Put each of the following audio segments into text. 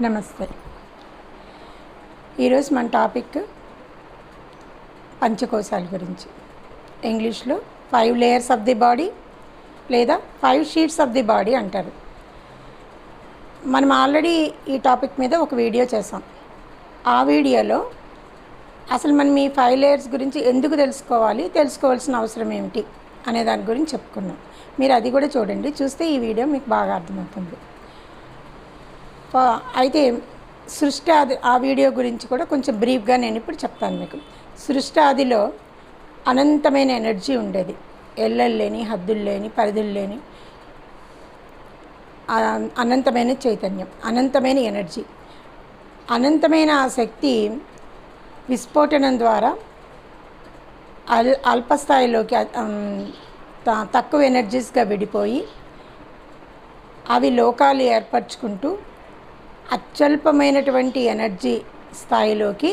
నమస్తే. ఈరోజు మన టాపిక్ పంచకోశాల గురించి. ఇంగ్లీష్లో 5 లేయర్స్ ఆఫ్ ది బాడీ లేదా 5 షీట్స్ ఆఫ్ ది బాడీ అంటారు. మనం ఆల్రెడీ ఈ టాపిక్ మీద ఒక వీడియో చేసాం. ఆ వీడియోలో అసలు మనం ఈ 5 లేయర్స్ గురించి ఎందుకు తెలుసుకోవాలి, తెలుసుకోవాల్సిన అవసరం ఏమిటి అనే దాని గురించి చెప్పుకున్నాం. మీరు అది కూడా చూడండి, చూస్తే ఈ వీడియో మీకు బాగా అర్థమవుతుంది. అయితే సృష్టి ఆది, ఆ వీడియో గురించి కూడా కొంచెం బ్రీఫ్గా నేను ఇప్పుడు చెప్తాను మీకు. సృష్టి ఆదిలో అనంతమైన ఎనర్జీ ఉండేది. ఎల్లలు లేని, హద్దులు లేని, పరిధులు లేని అనంతమైన చైతన్యం, అనంతమైన ఎనర్జీ. అనంతమైన ఆ శక్తి విస్ఫోటనం ద్వారా అల్పస్థాయిలోకి తక్కువ ఎనర్జీస్గా విడిపోయి అవి లోకాలు ఏర్పరచుకుంటూ అత్యల్పమైనటువంటి ఎనర్జీ స్థాయిలోకి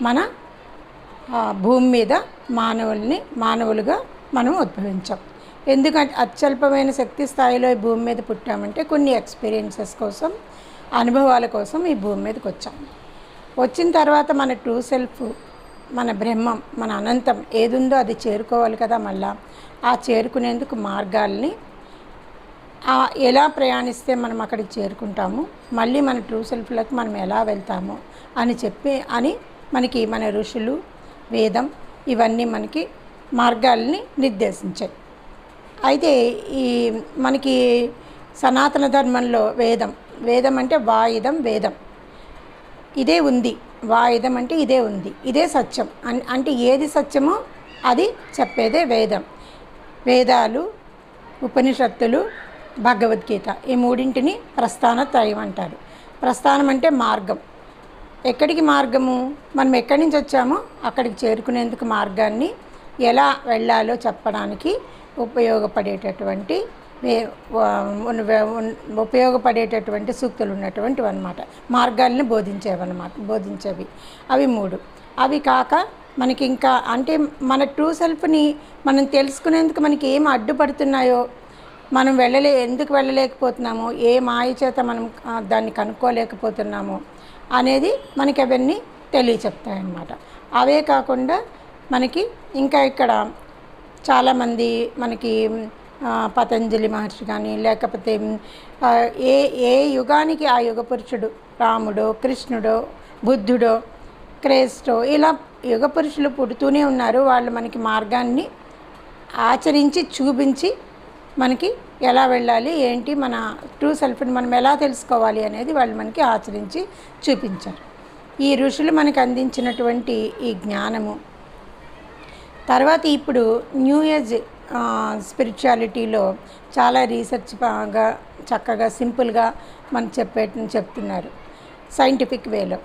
మన భూమి మీద మానవులుగా మనం ఉద్భవించాం. ఎందుకంటే అత్యల్పమైన శక్తి స్థాయిలో ఈ భూమి మీద పుట్టామంటే కొన్ని ఎక్స్పీరియన్సెస్ కోసం, అనుభవాల కోసం ఈ భూమి మీదకి వచ్చాం. వచ్చిన తర్వాత మన ట్రూ సెల్ఫ్, మన బ్రహ్మం, మన అనంతం ఏదుందో అది చేరుకోవాలి కదా. మళ్ళా ఆ చేరుకునేందుకు మార్గాల్ని ఎలా ప్రయాణిస్తే మనం అక్కడికి చేరుకుంటాము, మళ్ళీ మన ట్రూ సెల్ఫ్లోకి మనం ఎలా వెళ్తాము అని మనకి మన ఋషులు, వేదం ఇవన్నీ మనకి మార్గాల్ని నిర్దేశించాయి. అయితే ఈ మనకి సనాతన ధర్మంలో వేదం అంటే వాయిదం, వేదం ఇదే ఉంది. వాయిదం అంటే ఇదే ఉంది, ఇదే సత్యం. అంటే ఏది సత్యమో అది చెప్పేదే వేదం. వేదాలు, ఉపనిషత్తులు, భగవద్గీత ఈ మూడింటిని ప్రస్థాన త్రయం అంటారు. ప్రస్థానం అంటే మార్గం. ఎక్కడికి మార్గము? మనం ఎక్కడి నుంచి వచ్చామో అక్కడికి చేరుకునేందుకు మార్గాన్ని ఎలా వెళ్ళాలో చెప్పడానికి ఉపయోగపడేటటువంటి సూక్తులు ఉన్నటువంటివి అన్నమాట. మార్గాల్ని బోధించేవి అవి 3. అవి కాక మనకి ఇంకా అంటే మన ట్రూ సెల్ఫ్ని మనం తెలుసుకునేందుకు మనకి ఏం అడ్డుపడుతున్నాయో, మనం ఎందుకు వెళ్ళలేకపోతున్నామో, ఏ మాయ చేత మనం దాన్ని కనుక్కోలేకపోతున్నామో అనేది మనకి అవన్నీ తెలియచెప్తాయన్నమాట. అవే కాకుండా మనకి ఇంకా ఇక్కడ చాలామంది మనకి పతంజలి మహర్షి కానీ, లేకపోతే ఏ యుగానికి ఆ యుగ పురుషుడు, రాముడో, కృష్ణుడో, బుద్ధుడో, క్రైస్టో, ఇలా యుగ పురుషులు పుడుతూనే ఉన్నారు. వాళ్ళు మనకి మార్గాన్ని ఆచరించి చూపించి మనకి ఎలా వెళ్ళాలి, ఏంటి, మన ట్రూ సెల్ఫ్ని మనం ఎలా తెలుసుకోవాలి అనేది వాళ్ళు మనకి ఆచరించి చూపించారు. ఈ ఋషులు మనకు అందించినటువంటి ఈ జ్ఞానము తర్వాత ఇప్పుడు న్యూ ఏజ్ స్పిరిచువాలిటీలో చాలా రీసెర్చ్ బాగా చక్కగా సింపుల్గా మనకు చెప్తున్నారు సైంటిఫిక్ వేలో.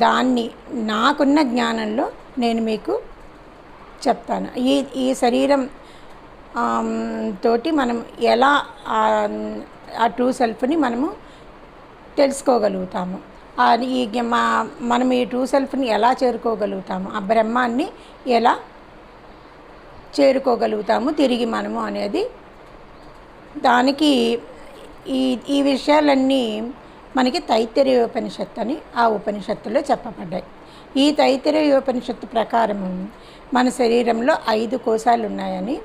దాన్ని నాకున్న జ్ఞానంలో నేను మీకు చెప్తాను. ఈ శరీరం తోటి మనం ఎలా ఆ ట్రూ సెల్ఫ్ని మనము తెలుసుకోగలుగుతాము, మనం ఈ ట్రూ సెల్ఫ్ని ఎలా చేరుకోగలుగుతాము, ఆ బ్రహ్మాన్ని ఎలా చేరుకోగలుగుతాము తిరిగి మనము అనేది, దానికి ఈ విషయాలన్నీ మనకి తైత్తరీయ ఉపనిషత్తు అని ఆ ఉపనిషత్తులో చెప్పబడ్డాయి. ఈ తైత్తరీయ ఉపనిషత్తు ప్రకారము మన శరీరంలో 5 కోశాలు ఉన్నాయని,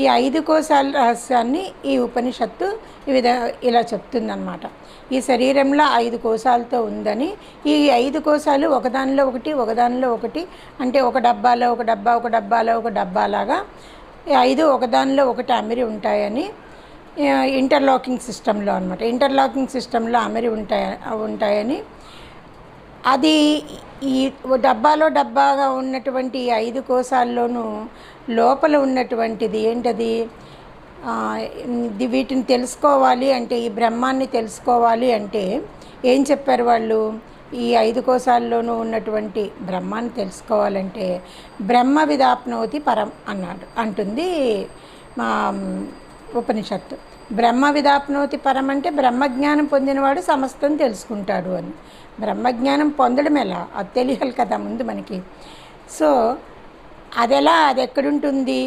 ఈ 5 కోశాల రహస్యాన్ని ఈ ఉపనిషత్తు ఇలా చెప్తుందన్నమాట. ఈ శరీరంలో 5 కోశాలతో ఉందని, ఈ 5 కోశాలు ఒకదానిలో ఒకటి అంటే ఒక డబ్బాలాగా ఈ 5 ఒకదానిలో ఒకటి అమిరి ఉంటాయని ఇంటర్లాకింగ్ సిస్టంలో అన్నమాట. ఇంటర్లాకింగ్ సిస్టంలో అమిరి ఉంటాయని అది ఈ డబ్బాగా ఉన్నటువంటి 5 కోశాల్లోనూ లోపల ఉన్నటువంటిది ఏంటది, వీటిని తెలుసుకోవాలి అంటే, ఈ బ్రహ్మాన్ని తెలుసుకోవాలి అంటే ఏం చెప్పారు వాళ్ళు? ఈ 5 కోశాల్లోనూ ఉన్నటువంటి బ్రహ్మాన్ని తెలుసుకోవాలంటే బ్రహ్మ విదాప్నోతి పరం అంటుంది మా ఉపనిషత్తు. బ్రహ్మ విదాప్నోతి పరం అంటే బ్రహ్మజ్ఞానం పొందినవాడు సమస్తం తెలుసుకుంటాడు అని. బ్రహ్మజ్ఞానం పొందడం ఎలా, అది తెలియాలి కదా ముందు మనకి. సో అది ఎక్కడుంటుంది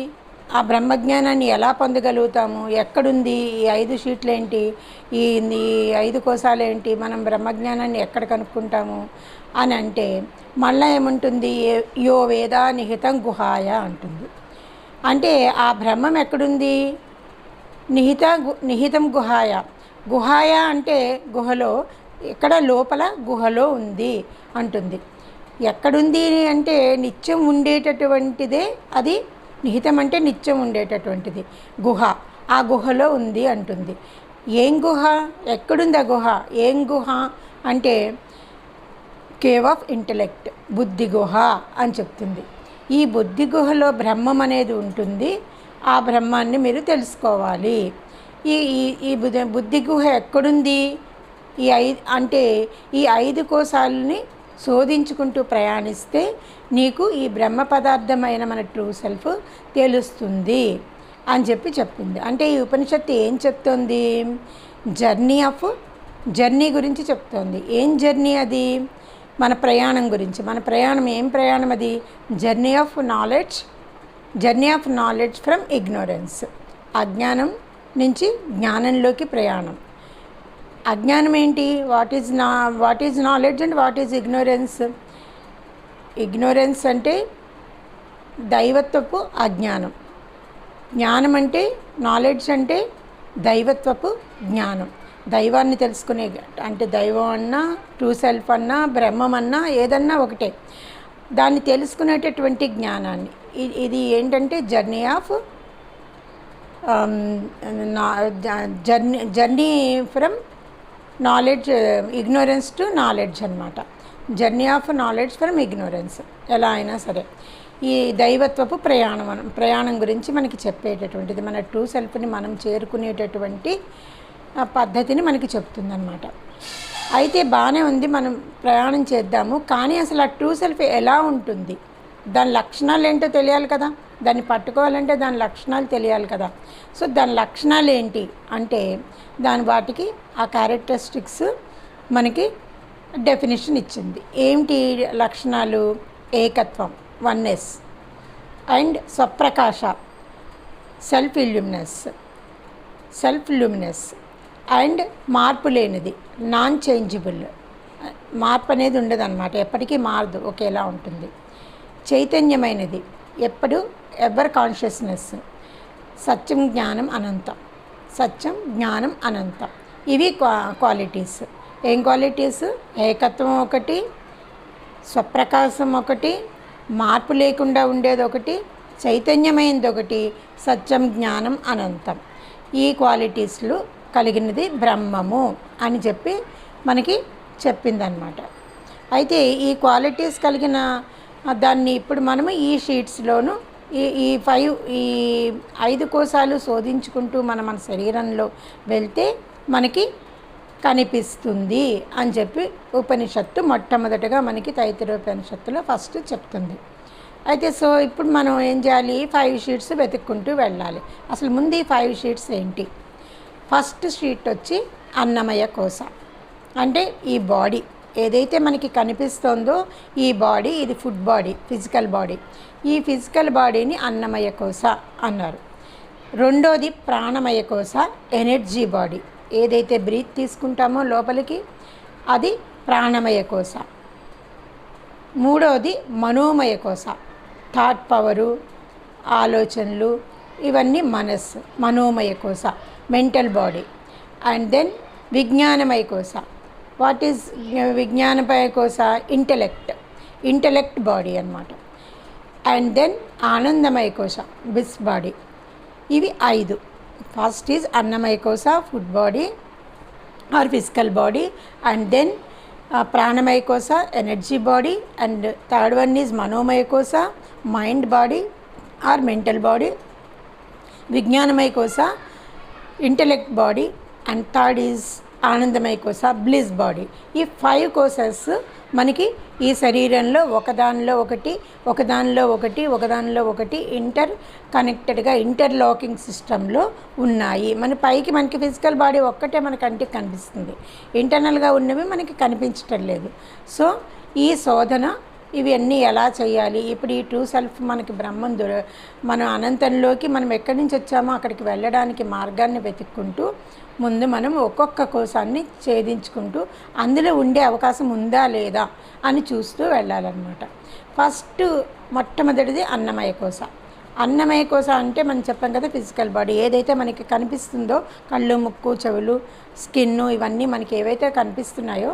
ఆ బ్రహ్మజ్ఞానాన్ని ఎలా పొందగలుగుతాము, ఎక్కడుంది ఈ 5 షీట్లు ఏంటి, ఈ 5 కోశాలు ఏంటి, మనం బ్రహ్మజ్ఞానాన్ని ఎక్కడ కనుక్కుంటాము అని అంటే మళ్ళీ ఏముంటుంది, యో వేదా నిహితం గుహాయ అంటుంది. అంటే ఆ బ్రహ్మం ఎక్కడుంది, నిహితం గుహాయ. గుహాయ అంటే గుహలో, ఇక్కడ లోపల గుహలో ఉంది అంటుంది. ఎక్కడుంది అంటే నిత్యం ఉండేటటువంటిదే అది. నిహితం అంటే నిత్యం ఉండేటటువంటిది. గుహ, ఆ గుహలో ఉంది అంటుంది. ఏం గుహ, ఎక్కడుంది ఆ గుహ, ఏం గుహ అంటే కేవ్ ఆఫ్ ఇంటలెక్ట్, బుద్ధి గుహ అని చెప్తుంది. ఈ బుద్ధి గుహలో బ్రహ్మం అనేది ఉంటుంది. ఆ బ్రహ్మాన్ని మీరు తెలుసుకోవాలి. ఈ ఈ బుద్ధి గుహ ఎక్కడుంది, ఈ 5 కోశాలని శోధించుకుంటూ ప్రయాణిస్తే నీకు ఈ బ్రహ్మ పదార్థమైన మన ట్రూ సెల్ఫ్ తెలుస్తుంది అని చెప్పింది. అంటే ఈ ఉపనిషత్తు ఏం చెప్తోంది, జర్నీ గురించి చెప్తోంది. ఏం జర్నీ అది, మన ప్రయాణం గురించి. మన ప్రయాణం ఏం ప్రయాణం అది, journey of knowledge from ignorance. అజ్ఞానం నుంచి జ్ఞానంలోకి ప్రయాణం. అజ్ఞానం ఏంటి, what is knowledge and what is ignorance. Ignorance అంటే దైవత్వపు అజ్ఞానం. జ్ఞానం అంటే, నాలెడ్జ్ అంటే దైవత్వపు జ్ఞానం. దైవాన్ని తెలుసుకునే, అంటే దైవం అన్నా, ట్రూ సెల్ఫ్ అన్నా, బ్రహ్మం అన్నా ఏదన్నా ఒకటే. దాన్ని తెలుసుకునేటటువంటి జ్ఞానాన్ని, ఇది ఏంటంటే journey from knowledge, ignorance to knowledge అనమాట. Journey of knowledge from ignorance. ఎలా అయినా సరే ఈ దైవత్వపు ప్రయాణం గురించి మనకి చెప్పేటటువంటిది, మన ట్రూ సెల్ఫ్ని మనం చేరుకునేటటువంటి పద్ధతిని మనకి చెప్తుందన్నమాట. అయితే బాగానే ఉంది, మనం ప్రయాణం చేద్దాము. కానీ అసలు ఆ ట్రూ సెల్ఫ్ ఎలా ఉంటుంది, దాని లక్షణాలు ఏంటో తెలియాలి కదా. దాన్ని పట్టుకోవాలంటే దాని లక్షణాలు తెలియాలి కదా. సో దాని లక్షణాలు ఏంటి అంటే వాటికి ఆ క్యారెక్టరిస్టిక్స్ మనకి డెఫినేషన్ ఇచ్చింది. ఏంటి లక్షణాలు, ఏకత్వం, వన్నెస్, అండ్ స్వప్రకాశ, సెల్ఫ్ లూమినస్, అండ్ మార్పు లేనిది, నాన్ చేంజబుల్. మార్పు అనేది ఉండదు అన్నమాట, ఎప్పటికీ మారదు, ఒకేలా ఉంటుంది. చైతన్యమైనది, ఎవర్ కాన్షియస్నెస్. సత్యం జ్ఞానం అనంతం. ఇవి క్వాలిటీస్. ఏం క్వాలిటీస్, ఏకత్వం ఒకటి, స్వప్రకాశం ఒకటి, మార్పు లేకుండా ఉండేది ఒకటి, చైతన్యమైనది ఒకటి, సత్యం జ్ఞానం అనంతం. ఈ క్వాలిటీస్లు కలిగినది బ్రహ్మము అని మనకి చెప్పిందనమాట. అయితే ఈ క్వాలిటీస్ కలిగిన దాన్ని ఇప్పుడు మనము ఈ షీట్స్లోను ఈ 5 కోశాలు శోధించుకుంటూ మన శరీరంలో వెళ్తే మనకి కనిపిస్తుంది అని ఉపనిషత్తు మొట్టమొదటగా మనకి తైత్తిరీయోపనిషత్తులో ఫస్ట్ చెప్తుంది. అయితే సో ఇప్పుడు మనం ఏం చేయాలి, 5 షీట్స్ వెతుక్కుంటూ వెళ్ళాలి. అసలు ముందు ఈ 5 షీట్స్ ఏంటి. ఫస్ట్ షీట్ వచ్చి అన్నమయ కోశ. అంటే ఈ బాడీ ఏదైతే మనకి కనిపిస్తుందో ఈ బాడీ, ఇది ఫుడ్ బాడీ, ఫిజికల్ బాడీ. ఈ ఫిజికల్ బాడీని అన్నమయ కోశ అన్నారు. రెండోది ప్రాణమయ కోశ, ఎనర్జీ బాడీ. ఏదైతే బ్రీత్ తీసుకుంటామో లోపలికి అది ప్రాణమయ కోశ. మూడోది మనోమయ కోశ, థాట్ పవరు, ఆలోచనలు, ఇవన్నీ మనోమయ కోశ, మెంటల్ బాడీ. అండ్ దెన్ విజ్ఞానమయ కోశ. వాట్ ఈజ్ విజ్ఞానమయ కోశ, ఇంటలెక్ట్ బాడీ అన్నమాట. అండ్ దెన్ ఆనందమయ కోశ, బిస్ బాడీ. ఇవి 5. ఫస్ట్ ఈజ్ అన్నమయ కోశ, food body or physical body. And then ప్రాణమయ కోశ, energy body. And third one is మనోమయ కోశ, mind body or mental body. విజ్ఞానమయ కోశ, intellect body. And third is ఆనందమయ కోశ, బ్లిస్ బాడీ. ఈ 5 కోశస్ మనకి ఈ శరీరంలో ఒకదానిలో ఒకటి ఇంటర్ కనెక్టెడ్గా, ఇంటర్లాకింగ్ సిస్టంలో ఉన్నాయి. మనకి ఫిజికల్ బాడీ ఒక్కటే మన కంటికి కనిపిస్తుంది, ఇంటర్నల్గా ఉన్నవి మనకి కనిపించటం లేదు. సో ఈ శోధన ఇవన్నీ ఎలా చేయాలి. ఇప్పుడు ఈ ట్రూ సెల్ఫ్ మనకి బ్రహ్మం మనం అనంతంలోకి మనం ఎక్కడి నుంచి వచ్చామో అక్కడికి వెళ్ళడానికి మార్గాన్ని వెతుక్కుంటూ ముందు మనం ఒక్కొక్క కోశాన్ని ఛేదించుకుంటూ అందులో ఉండే అవకాశం ఉందా లేదా అని చూస్తూ వెళ్ళాలన్నమాట. ఫస్ట్ మొట్టమొదటిది అన్నమయ కోశ. అన్నమయ కోశ అంటే మనం చెప్పాం కదా, ఫిజికల్ బాడీ ఏదైతే మనకి కనిపిస్తుందో, కళ్ళు, ముక్కు, చెవులు, స్కిన్, ఇవన్నీ మనకి ఏవైతే కనిపిస్తున్నాయో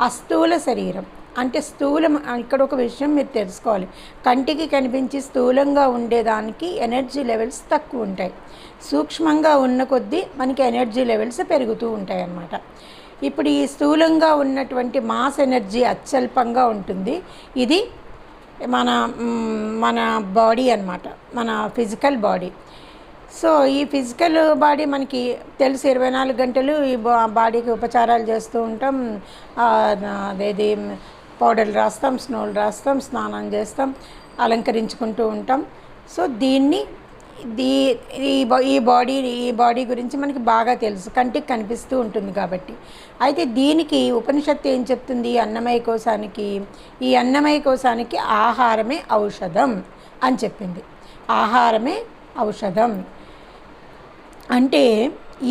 ఆ స్థూల శరీరం అంటే స్థూలం. ఇక్కడ ఒక విషయం మీరు తెలుసుకోవాలి, కంటికి కనిపించి స్థూలంగా ఉండేదానికి ఎనర్జీ లెవెల్స్ తక్కువ ఉంటాయి, సూక్ష్మంగా ఉన్న కొద్దీ మనకి ఎనర్జీ లెవెల్స్ పెరుగుతూ ఉంటాయి అన్నమాట. ఇప్పుడు ఈ స్థూలంగా ఉన్నటువంటి మాస్ ఎనర్జీ అత్యల్పంగా ఉంటుంది. ఇది మన మన బాడీ అన్నమాట, మన ఫిజికల్ బాడీ. సో ఈ ఫిజికల్ బాడీ మనకి తెలుసు, 24 గంటలు ఈ బాడీకి ఉపచారాలు చేస్తూ ఉంటాం. అదేది పౌడర్లు రాస్తాం, స్నోలు రాస్తాం, స్నానం చేస్తాం, అలంకరించుకుంటూ ఉంటాం. సో దీన్ని ఈ బాడీ గురించి మనకి బాగా తెలుసు, కంటికి కనిపిస్తూ ఉంటుంది కాబట్టి. అయితే దీనికి ఉపనిషత్తు ఏం చెప్తుంది, అన్నమయ కోశానికి, ఈ అన్నమయ కోశానికి ఆహారమే ఔషధం అని చెప్పింది. ఆహారమే ఔషధం అంటే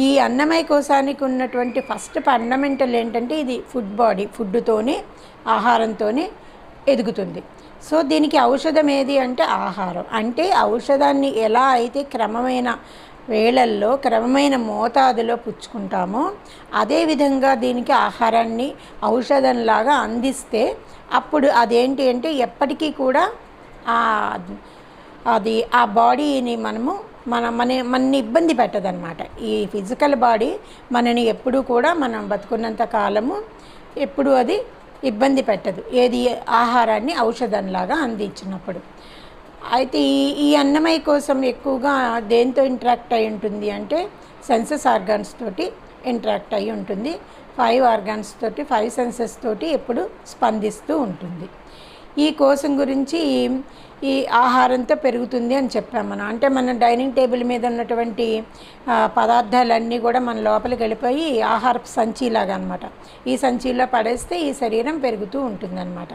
ఈ అన్నమయ కోశానికి ఉన్నటువంటి ఫస్ట్ ఫండమెంటల్ ఏంటంటే ఇది ఫుడ్ బాడీ, ఫుడ్తోనే ఆహారంతోనే ఎదుగుతుంది. సో దీనికి ఔషధం ఏది అంటే ఆహారం. అంటే ఔషధాన్ని ఎలా అయితే క్రమమైన వేళల్లో క్రమమైన మోతాదులో పుచ్చుకుంటామో అదేవిధంగా దీనికి ఆహారాన్ని ఔషధంలాగా అందిస్తే అప్పుడు అదేంటి అంటే ఎప్పటికీ కూడా అది ఆ బాడీని మనని ఇబ్బంది పెట్టదన్నమాట. ఈ ఫిజికల్ బాడీ మనని ఎప్పుడూ కూడా మనం బతుకున్నంత కాలము ఎప్పుడు అది ఇబ్బంది పెట్టదు, ఏది ఆహారాన్ని ఔషధంలాగా అందించినప్పుడు. అయితే ఈ అన్నమయ కోసం ఎక్కువగా దేంతో ఇంటరాక్ట్ అయి ఉంటుంది అంటే సెన్సెస్ ఆర్గాన్స్ తోటి ఇంటరాక్ట్ అయి ఉంటుంది. 5 ఆర్గాన్స్ తోటి, 5 సెన్సెస్ తోటి ఎప్పుడు స్పందిస్తూ ఉంటుంది. ఈ కోశం గురించి ఈ ఆహారంతో పెరుగుతుంది అని చెప్పాము మనం. అంటే మన డైనింగ్ టేబుల్ మీద ఉన్నటువంటి పదార్థాలన్నీ కూడా మన లోపలికి వెళ్ళిపోయి ఆహారపు సంచిలాగా అనమాట. ఈ సంచిలో పడేస్తే ఈ శరీరం పెరుగుతూ ఉంటుందన్నమాట.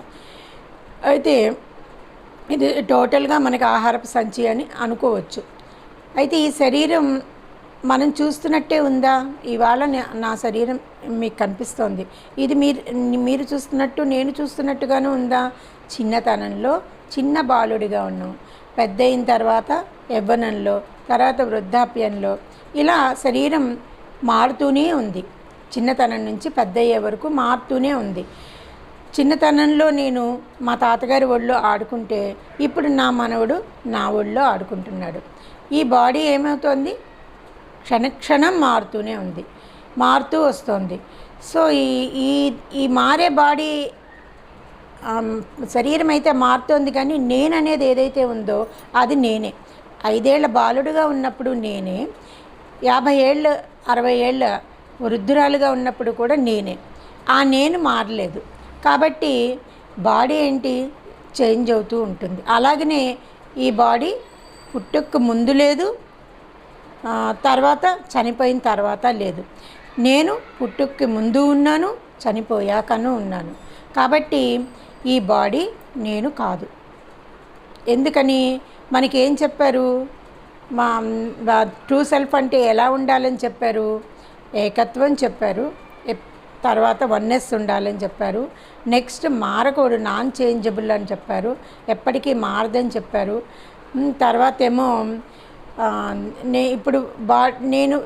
అయితే ఇది టోటల్గా మనకి ఆహారపు సంచి అని అనుకోవచ్చు. అయితే ఈ శరీరం మనం చూస్తున్నట్టే ఉందా? ఇవాళ నా శరీరం మీకు కనిపిస్తోంది, ఇది మీరు చూస్తున్నట్టు నేను చూస్తున్నట్టుగానే ఉందా? చిన్నతనంలో చిన్న బాలుడిగా ఉన్నాం, పెద్ద అయిన తర్వాత యవ్వనంలో, తర్వాత వృద్ధాప్యంలో, ఇలా శరీరం మారుతూనే ఉంది. చిన్నతనం నుంచి పెద్ద అయ్యే వరకు మారుతూనే ఉంది. చిన్నతనంలో నేను మా తాతగారి ఒళ్ళో ఆడుకుంటే ఇప్పుడు నా మనవడు నా ఒళ్ళో ఆడుకుంటున్నాడు. ఈ బాడీ ఏమవుతోంది? క్షణక్షణం మారుతూనే ఉంది, మారుతూ వస్తుంది. సో ఈ మారే బాడీ శరీరం అయితే మారుతోంది, కానీ నేననేది ఏదైతే ఉందో అది నేనే. 5 ఏళ్ల బాలుడుగా ఉన్నప్పుడు నేనే, 50 ఏళ్ళు 60 ఏళ్ళ వృద్ధురాలుగా ఉన్నప్పుడు కూడా నేనే. ఆ నేను మారలేదు కాబట్టి బాడీ ఏంటి చేంజ్ అవుతూ ఉంటుంది. అలాగనే ఈ బాడీ పుట్టుకు ముందు లేదు, తర్వాత చనిపోయిన తర్వాత లేదు. నేను పుట్టుక్కి ముందు ఉన్నాను, చనిపోయాకను ఉన్నాను. కాబట్టి ఈ బాడీ నేను కాదు. ఎందుకని మనకేం చెప్పారు? మా ట్రూ సెల్ఫ్ అంటే ఎలా ఉండాలని చెప్పారు? ఏకత్వం చెప్పారు, తర్వాత వన్నెస్ ఉండాలని చెప్పారు. నెక్స్ట్ మారకూడదు, నాన్ చేంజబుల్ అని చెప్పారు, ఎప్పటికీ మారదని చెప్పారు. తర్వాత ఏమో ఇప్పుడు నేను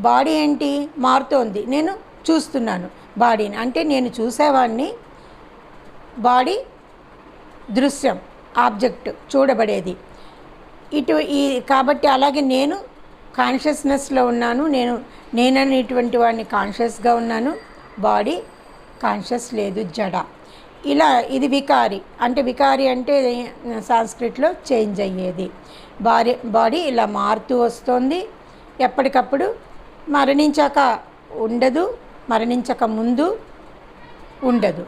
బాడీ ఏంటి మారుతోంది, నేను చూస్తున్నాను బాడీని, అంటే నేను చూసేవాడిని, బాడీ దృశ్యం, ఆబ్జెక్ట్, చూడబడేది. కాబట్టి అలాగే నేను కాన్షియస్నెస్లో ఉన్నాను, నేననేటువంటి వాడిని కాన్షియస్గా ఉన్నాను, బాడీ కాన్షియస్ లేదు, జడ. ఇలా ఇది వికారి. అంటే వికారి అంటే సాంస్క్రిట్లో చేంజ్ అయ్యేది. బాడీ ఇలా మారుతూ వస్తుంది, ఎప్పటికప్పుడు మరణించాక ఉండదు, మరణించక ముందు ఉండదు.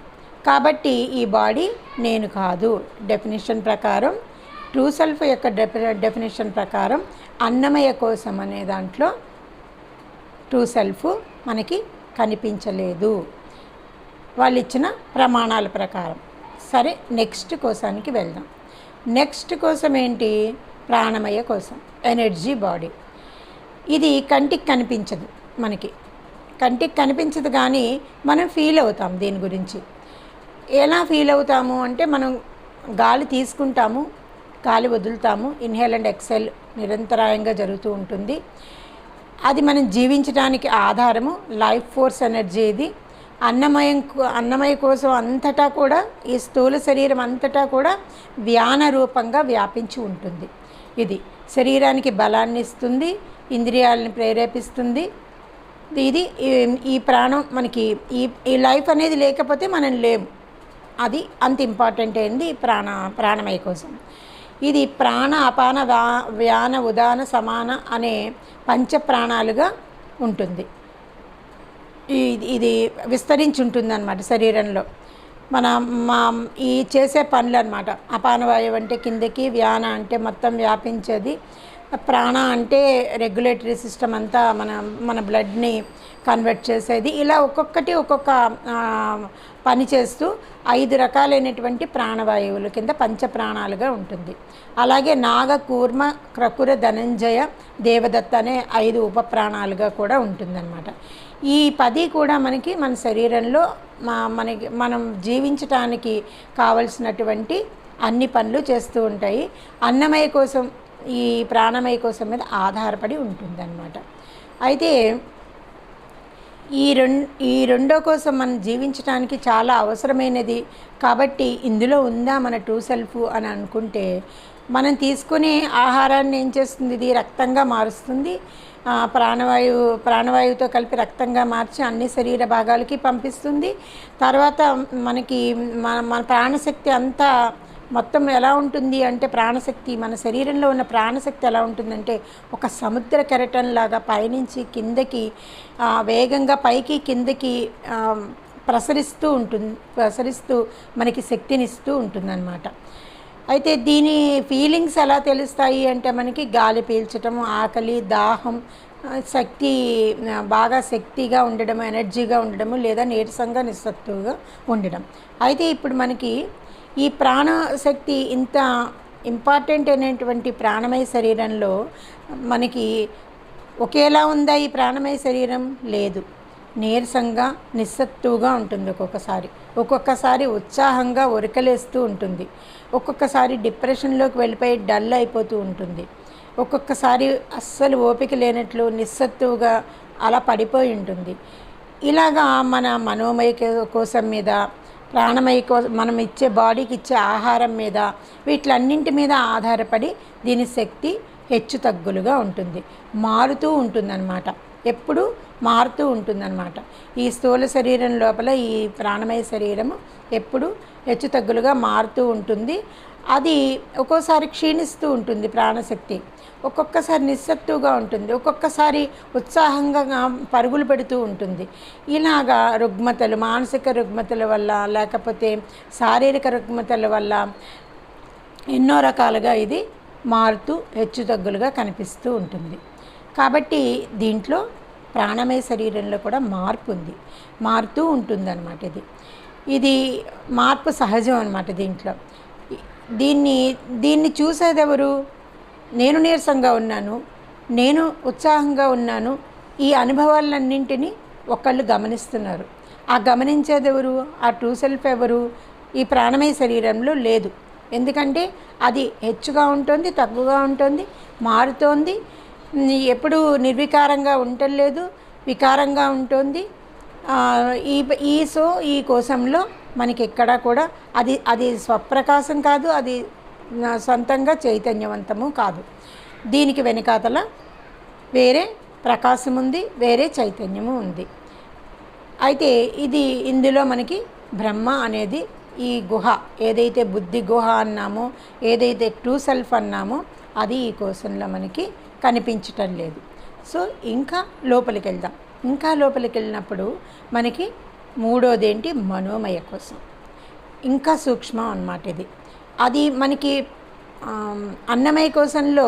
కాబట్టి ఈ బాడీ నేను కాదు. డెఫినేషన్ ప్రకారం, ట్రూ సెల్ఫ్ యొక్క డెఫినేషన్ ప్రకారం అన్నమయ కోశం అనే దాంట్లో ట్రూ సెల్ఫ్ మనకి కనిపించలేదు వాళ్ళు ఇచ్చిన ప్రమాణాల ప్రకారం. సరే, నెక్స్ట్ కోశానికి వెళ్దాం. నెక్స్ట్ కోసం ఏంటి? ప్రాణమయ కోసం, ఎనర్జీ బాడీ. ఇది కంటికి కనిపించదు, మనకి కంటికి కనిపించదు, కానీ మనం ఫీల్ అవుతాం దీని గురించి. ఎలా ఫీల్ అవుతాము అంటే, మనం గాలి తీసుకుంటాము, గాలి వదులుతాము, ఇన్హేల్ అండ్ ఎక్సెల్ నిరంతరాయంగా జరుగుతూ ఉంటుంది. అది మనం జీవించడానికి ఆధారము, లైఫ్ ఫోర్స్ ఎనర్జీ. ఇది అన్నమయ కోసం అంతటా కూడా, ఈ స్థూల శరీరం అంతటా కూడా వ్యాన రూపంగా వ్యాపించి ఉంటుంది. ఇది శరీరానికి బలాన్ని ఇస్తుంది, ఇంద్రియాలని ప్రేరేపిస్తుంది. ఇది ఈ ప్రాణం మనకి, ఈ లైఫ్ అనేది లేకపోతే మనం లేము. అది అంత ఇంపార్టెంట్ అయింది ప్రాణమయ కోసం. ఇది ప్రాణ, అపాన, వ్యాన, ఉదాన, సమాన అనే పంచ ప్రాణాలుగా ఉంటుంది. ఇది విస్తరించి ఉంటుంది అన్నమాట శరీరంలో. ఈ చేసే పనులు అన్నమాట. అపానవాయువు అంటే కిందకి, వ్యాన అంటే మొత్తం వ్యాపించేది, ప్రాణ అంటే రెగ్యులేటరీ సిస్టమ్ అంతా మన బ్లడ్ని కన్వర్ట్ చేసేది. ఇలా ఒక్కొక్కటి ఒక్కొక్క పని చేస్తూ 5 రకాలైనటువంటి ప్రాణవాయువుల కింద పంచప్రాణాలుగా ఉంటుంది. అలాగే నాగ, కూర్మ, క్రకుర, ధనంజయ, దేవదత్త అనే 5 ఉపప్రాణాలుగా కూడా ఉంటుందన్నమాట. ఈ 10 కూడా మన శరీరంలో మనం జీవించటానికి కావలసినటువంటి అన్ని పనులు చేస్తూ ఉంటాయి. అన్నమయ కోసం, ఈ ప్రాణమయ కోసం మీద ఆధారపడి ఉంటుందన్నమాట. అయితే ఈ రెండో కోసం మనం జీవించడానికి చాలా అవసరమైనది కాబట్టి, ఇందులో ఉందా మన ట్రూ సెల్ఫ్ అని అనుకుంటే, మనం తీసుకునే ఆహారాన్ని ఏం చేస్తుంది? ఇది రక్తంగా మారుస్తుంది. ప్రాణవాయువుతో కలిపి రక్తంగా మార్చి అన్ని శరీర భాగాలకి పంపిస్తుంది. తర్వాత మన ప్రాణశక్తి అంతా మొత్తం ఎలా ఉంటుంది అంటే, ప్రాణశక్తి, మన శరీరంలో ఉన్న ప్రాణశక్తి ఎలా ఉంటుందంటే, ఒక సముద్ర కెరటంలాగా పైనుంచి కిందకి వేగంగా పైకి కిందకి ప్రసరిస్తూ మనకి శక్తినిస్తూ ఉంటుందన్నమాట. అయితే దీని ఫీలింగ్స్ ఎలా తెలుస్తాయి అంటే, మనకి గాలి పీల్చటము, ఆకలి, దాహం, బాగా శక్తిగా ఉండడము, ఎనర్జీగా ఉండడము, లేదా నీరసంగా నిస్సత్తుగా ఉండడం. అయితే ఇప్పుడు మనకి ఈ ప్రాణశక్తి ఇంత ఇంపార్టెంట్ అయినటువంటి ప్రాణమయ శరీరంలో మనకి ఒకేలా ఉందా ఈ ప్రాణమయ శరీరం? లేదు. నీరసంగా నిస్సత్తుగా ఉంటుంది. ఒక్కొక్కసారి ఉత్సాహంగా ఉరకలేస్తూ ఉంటుంది. ఒక్కొక్కసారి డిప్రెషన్లోకి వెళ్ళిపోయి డల్ అయిపోతూ ఉంటుంది. ఒక్కొక్కసారి అస్సలు ఓపిక లేనట్లు నిస్సత్తుగా అలా పడిపోయి ఉంటుంది. ఇలాగా మన మనోమయ కోసం మీద, ప్రాణమయ కోసం, మనం ఇచ్చే బాడీకి ఇచ్చే ఆహారం మీద, వీటిలన్నింటి మీద ఆధారపడి దీని శక్తి హెచ్చు తగ్గులుగా ఉంటుంది, మారుతూ ఉంటుందన్నమాట. ఎప్పుడు మారుతూ ఉంటుందన్నమాట. ఈ స్థూల శరీరం లోపల ఈ ప్రాణమయ శరీరము ఎప్పుడు హెచ్చు తగ్గులుగా మారుతూ ఉంటుంది. అది ఒక్కోసారి క్షీణిస్తూ ఉంటుంది ప్రాణశక్తి, ఒక్కొక్కసారి నిస్సత్తుగా ఉంటుంది, ఒక్కొక్కసారి ఉత్సాహంగా పరుగులు పెడుతూ ఉంటుంది. ఇలాగా రుగ్మతలు, మానసిక రుగ్మతల వల్ల, లేకపోతే శారీరక రుగ్మతల వల్ల ఎన్నో రకాలుగా ఇది మారుతూ హెచ్చుతగ్గులుగా కనిపిస్తూ ఉంటుంది. కాబట్టి దీంట్లో ప్రాణమయ శరీరంలో కూడా మార్పు ఉంది, మారుతూ ఉంటుందన్నమాట. ఇది మార్పు సహజం అన్నమాట. దీన్ని చూసేది ఎవరు? నేను నీరసంగా ఉన్నాను, నేను ఉత్సాహంగా ఉన్నాను, ఈ అనుభవాలన్నింటినీ ఒకళ్ళు గమనిస్తున్నారు. ఆ గమనించేది ఎవరు? ఆ ట్రూ సెల్ఫ్ ఎవరు? ఈ ప్రాణమయ శరీరంలో లేదు. ఎందుకంటే అది హెచ్చుగా ఉంటుంది, తక్కువగా ఉంటుంది, మారుతోంది, ఎప్పుడు నిర్వికారంగా ఉండలేదు, వికారంగా ఉంటుంది. ఈ కోశంలో మనకి ఎక్కడా కూడా అది స్వప్రకాశం కాదు, అది సొంతంగా చైతన్యవంతము కాదు. దీనికి వెనకాతల వేరే ప్రకాశం ఉంది, వేరే చైతన్యము ఉంది. అయితే ఇందులో మనకి బ్రహ్మ అనేది ఈ గుహ, ఏదైతే బుద్ధి గుహ అన్నామో, ఏదైతే ట్రూ సెల్ఫ్ అన్నామో, అది ఈ కోశంలో మనకి కనిపించటం లేదు. సో ఇంకా లోపలికి వెళ్దాం. ఇంకా లోపలికి వెళ్ళినప్పుడు మనకి మూడోదేంటి? మనోమయ కోసం. ఇంకా సూక్ష్మం అన్నమాట. అది మనకి అన్నమయ కోశంలో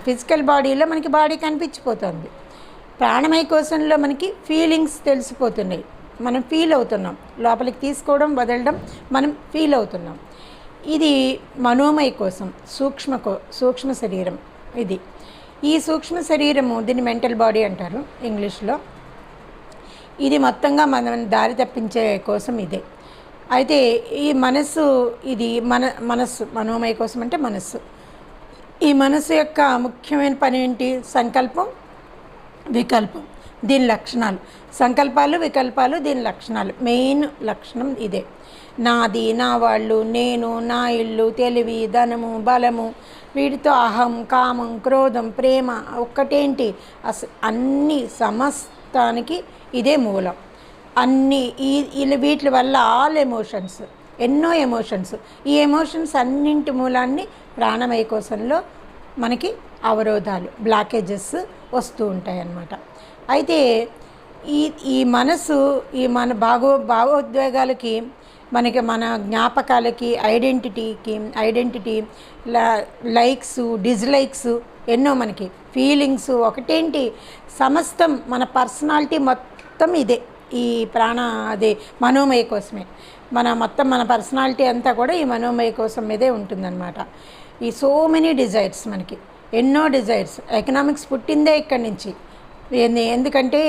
ఫిజికల్ బాడీలో మనకి బాడీ కనిపించిపోతుంది. ప్రాణమయ కోశంలో మనకి ఫీలింగ్స్ తెలిసిపోతున్నాయి. మనం ఫీల్ అవుతున్నాం, లోపలికి తీసుకోవడం వదలడం మనం ఫీల్ అవుతున్నాం. ఇది మనోమయ కోసం సూక్ష్మ శరీరం. ఇది ఈ సూక్ష్మ శరీరము, దీన్ని మెంటల్ బాడీ అంటారు ఇంగ్లీష్లో. ఇది మొత్తంగా మనం దారి తప్పించే కోసం ఇదే. అయితే ఈ మనస్సు, ఇది మనస్సు మనోమయ కోసం అంటే మనస్సు. ఈ మనస్సు యొక్క ముఖ్యమైన పని ఏంటి? సంకల్పం, వికల్పం. దీని లక్షణాలు సంకల్పాలు, వికల్పాలు, దీని లక్షణాలు. మెయిన్ లక్షణం ఇదే. నాది, నా వాళ్ళు, నేను, నా ఇల్లు, తెలివి, ధనము, బలము, వీటితో అహం, కామం, క్రోధం, ప్రేమ ఒక్కటేంటి, అన్ని సమస్తానికి ఇదే మూలం. అన్నీ వీటి వల్ల ఆల్ ఎమోషన్స్, ఎన్నో ఎమోషన్స్, ఈ ఎమోషన్స్ అన్నింటి మూలాన్ని ప్రాణమయ కోశంలో మనకి అవరోధాలు, బ్లాకేజెస్ వస్తూ ఉంటాయి అన్నమాట. అయితే ఈ మనసు, ఈ మన భావోద్వేగాలకి, మనకి మన జ్ఞాపకాలకి, ఐడెంటిటీ, లైక్స్, డిస్లైక్స్, ఎన్నో మనకి ఫీలింగ్స్ ఒకటేంటి, సమస్తం మన పర్సనాలిటీ మొత్తం ఇదే. ఈ అదే మనోమయ కోసమే. మన పర్సనాలిటీ అంతా కూడా ఈ మనోమయ కోసం మీదే ఉంటుందన్నమాట. ఈ సో మెనీ డిజైర్స్, మనకి ఎన్నో డిజైర్స్. ఎకనామిక్స్ పుట్టిందే ఇక్కడి నుంచి. ఎందుకంటే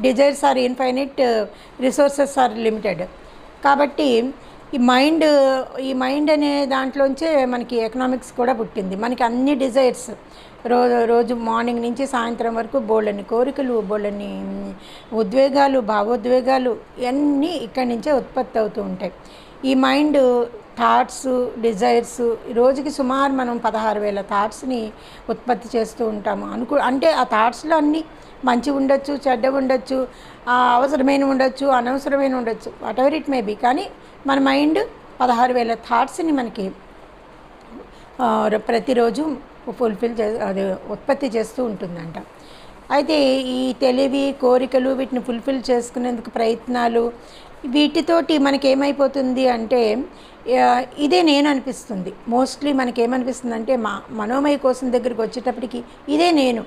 desires are infinite, resources are limited. కాబట్టి ఈ మైండ్ అనే దాంట్లోంచే మనకి ఎకనామిక్స్ కూడా పుట్టింది. మనకి అన్ని డిజైర్స్, రోజు మార్నింగ్ నుంచి సాయంత్రం వరకు బోళ్ళని కోరికలు, బోళ్ళని ఉద్వేగాలు, భావోద్వేగాలు ఇవన్నీ ఇక్కడి నుంచే ఉత్పత్తి అవుతూ ఉంటాయి. ఈ మైండ్ థాట్స్, డిజైర్స్, రోజుకి సుమారు మనం 16,000 థాట్స్ని ఉత్పత్తి చేస్తూ ఉంటాము. అంటే ఆ థాట్స్లో అన్నీ మంచి ఉండొచ్చు, చెడ్డ ఉండొచ్చు, అవసరమైన ఉండొచ్చు, అనవసరమైన ఉండొచ్చు, whatever it may be. కానీ మన మైండ్ 16,000 థాట్స్ని మనకి ప్రతిరోజు అదే ఉత్పత్తి చేస్తూ ఉంటుందంట. అయితే ఈ తెలివి, కోరికలు, వీటిని ఫుల్ఫిల్ చేసుకునేందుకు ప్రయత్నాలు, వీటితోటి మనకేమైపోతుంది అంటే ఇదే నేను అనిపిస్తుంది. మోస్ట్లీ మనకేమనిపిస్తుంది అంటే మనోమయ కోసం దగ్గరికి వచ్చేటప్పటికి ఇదే నేను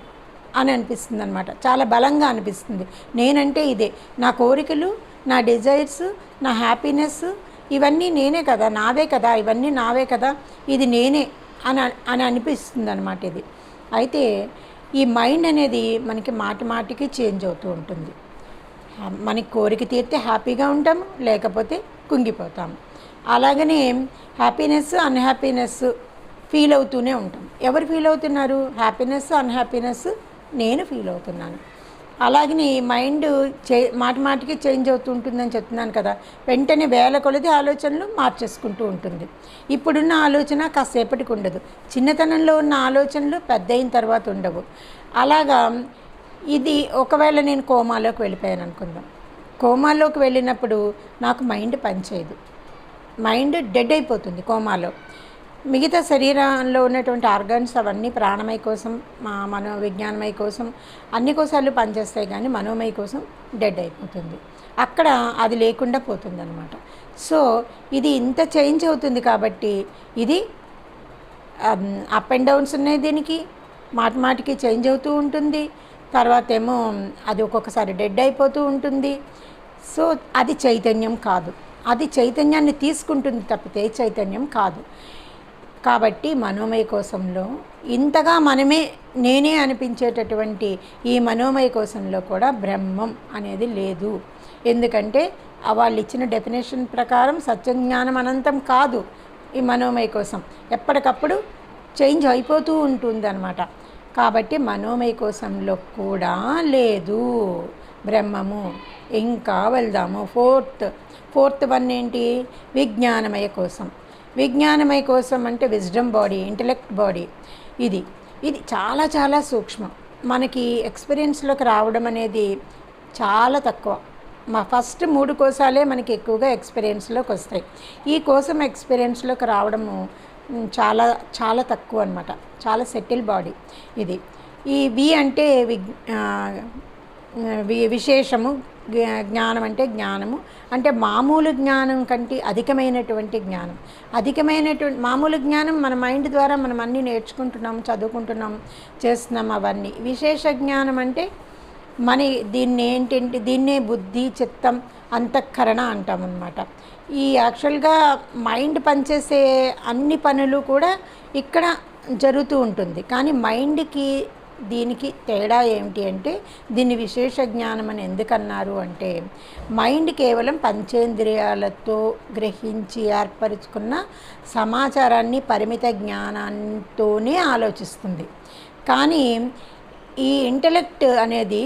అని అనిపిస్తుంది అనమాట. చాలా బలంగా అనిపిస్తుంది. నేనంటే ఇదే, నా కోరికలు, నా డిజైర్స్, నా హ్యాపీనెస్, ఇవన్నీ నేనే కదా, నావే కదా, ఇవన్నీ నావే కదా, ఇది నేనే అని అనిపిస్తుంది అనమాట ఇది. అయితే ఈ మైండ్ అనేది మనకి మాటికి చేంజ్ అవుతూ ఉంటుంది. మనకి కోరిక తీరితే హ్యాపీగా ఉంటాము, లేకపోతే కుంగిపోతాము. అలాగనే హ్యాపీనెస్, అన్హ్యాపీనెస్ ఫీల్ అవుతూనే ఉంటాం. ఎవరు ఫీల్ అవుతున్నారు? హ్యాపీనెస్, అన్హ్యాపీనెస్ నేను ఫీల్ అవుతున్నాను. అలాగని మైండ్ మాటికి చేంజ్ అవుతూ ఉంటుందని చెప్తున్నాను కదా. వెంటనే వేల కొలది ఆలోచనలు మార్చేసుకుంటూ ఉంటుంది. ఇప్పుడున్న ఆలోచన కాసేపటికి ఉండదు. చిన్నతనంలో ఉన్న ఆలోచనలు పెద్ద అయిన తర్వాత ఉండవు. అలాగా ఇది ఒకవేళ నేను కోమాలోకి వెళ్ళిపోయాను అనుకుందాం. కోమాలోకి వెళ్ళినప్పుడు నాకు మైండ్ పనిచేయదు, మైండ్ డెడ్ అయిపోతుంది కోమాలో. మిగతా శరీరంలో ఉన్నటువంటి ఆర్గన్స్ అవన్నీ ప్రాణమయ కోసం, మనోవిజ్ఞానమయ కోసం, అన్ని కోసాలు పనిచేస్తాయి, కానీ మనోమయ కోసం డెడ్ అయిపోతుంది. అక్కడ అది లేకుండా పోతుంది అనమాట. సో ఇది ఇంత చేంజ్ అవుతుంది కాబట్టి ఇది అప్ అండ్ డౌన్స్ ఉన్నాయి. దీనికి మాటికి చేంజ్ అవుతూ ఉంటుంది. తర్వాత ఏమో అది ఒక్కొక్కసారి డెడ్ అయిపోతూ ఉంటుంది. సో అది చైతన్యం కాదు, అది చైతన్యాన్ని తీసుకుంటుంది తప్పితే చైతన్యం కాదు. కాబట్టి మనోమయ కోశంలో ఇంతగా నేనే అనిపించేటటువంటి ఈ మనోమయ కోశంలో కూడా బ్రహ్మం అనేది లేదు. ఎందుకంటే వాళ్ళు ఇచ్చిన డెఫినేషన్ ప్రకారం సత్యజ్ఞానం అనంతం కాదు. ఈ మనోమయ కోశం ఎప్పటికప్పుడు చేంజ్ అయిపోతూ ఉంటుంది అన్నమాట. కాబట్టి మనోమయ కోశంలో కూడా లేదు బ్రహ్మము. ఇంకా వెళ్దాము. ఫోర్త్ వన్ ఏంటి? విజ్ఞానమయ కోశం. విజ్ఞానమయ కోశం అంటే విజ్డమ్ బాడీ, ఇంటలెక్ట్ బాడీ. ఇది చాలా చాలా సూక్ష్మం. మనకి ఎక్స్పీరియన్స్లోకి రావడం అనేది చాలా తక్కువ. ఫస్ట్ 3 కోశాలే మనకి ఎక్కువగా ఎక్స్పీరియన్స్లోకి వస్తాయి. ఈ కోశం ఎక్స్పీరియన్స్లోకి రావడము చాలా చాలా తక్కువ అనమాట. చాలా సెటిల్ బాడీ ఇది. ఈ వి అంటే విశేషము, జ్ఞానం అంటే జ్ఞానము, అంటే మామూలు జ్ఞానం కంటే అధికమైనటువంటి జ్ఞానం. మామూలు జ్ఞానం మన మైండ్ ద్వారా మనం అన్నీ నేర్చుకుంటున్నాం, చదువుకుంటున్నాం, చేస్తున్నాం అవన్నీ. విశేష జ్ఞానం అంటే దీన్నే బుద్ధి, చిత్తం, అంతఃకరణ అంటామన్నమాట. ఈ యాక్చువల్గా మైండ్ పనిచేసే అన్ని పనులు కూడా ఇక్కడ జరుగుతూ ఉంటుంది. కానీ మైండ్కి దీనికి తేడా ఏమిటి అంటే, దీన్ని విశేష జ్ఞానం అని ఎందుకన్నారు అంటే, మైండ్ కేవలం పంచేంద్రియాలతో గ్రహించి ఏర్పరచుకున్న సమాచారాన్ని పరిమిత జ్ఞానంతోనే ఆలోచిస్తుంది. కానీ ఈ ఇంటలెక్ట్ అనేది,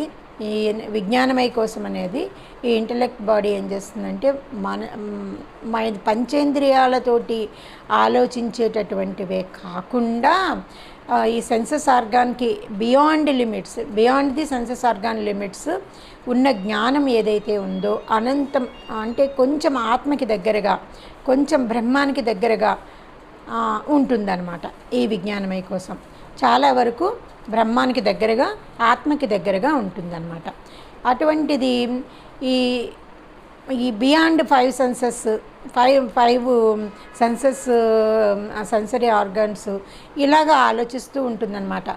ఈ విజ్ఞానమయ కోసం అనేది, ఈ ఇంటలెక్ట్ బాడీ ఏం చేస్తుందంటే మన పంచేంద్రియాలతోటి ఆలోచించేటటువంటివే కాకుండా ఈ సెన్సెస్ ఆర్గాన్కి beyond the senses organ limits ఉన్న జ్ఞానం ఏదైతే ఉందో అనంతం, అంటే కొంచెం ఆత్మకి దగ్గరగా, కొంచెం బ్రహ్మానికి దగ్గరగా ఉంటుందన్నమాట ఈ విజ్ఞానమయ కోసం. చాలా వరకు బ్రహ్మానికి దగ్గరగా, ఆత్మకి దగ్గరగా ఉంటుందన్నమాట. అటువంటిది ఈ beyond five senses sensory organs ఇలాగా ఆలోచిస్తూ ఉంటుందన్నమాట.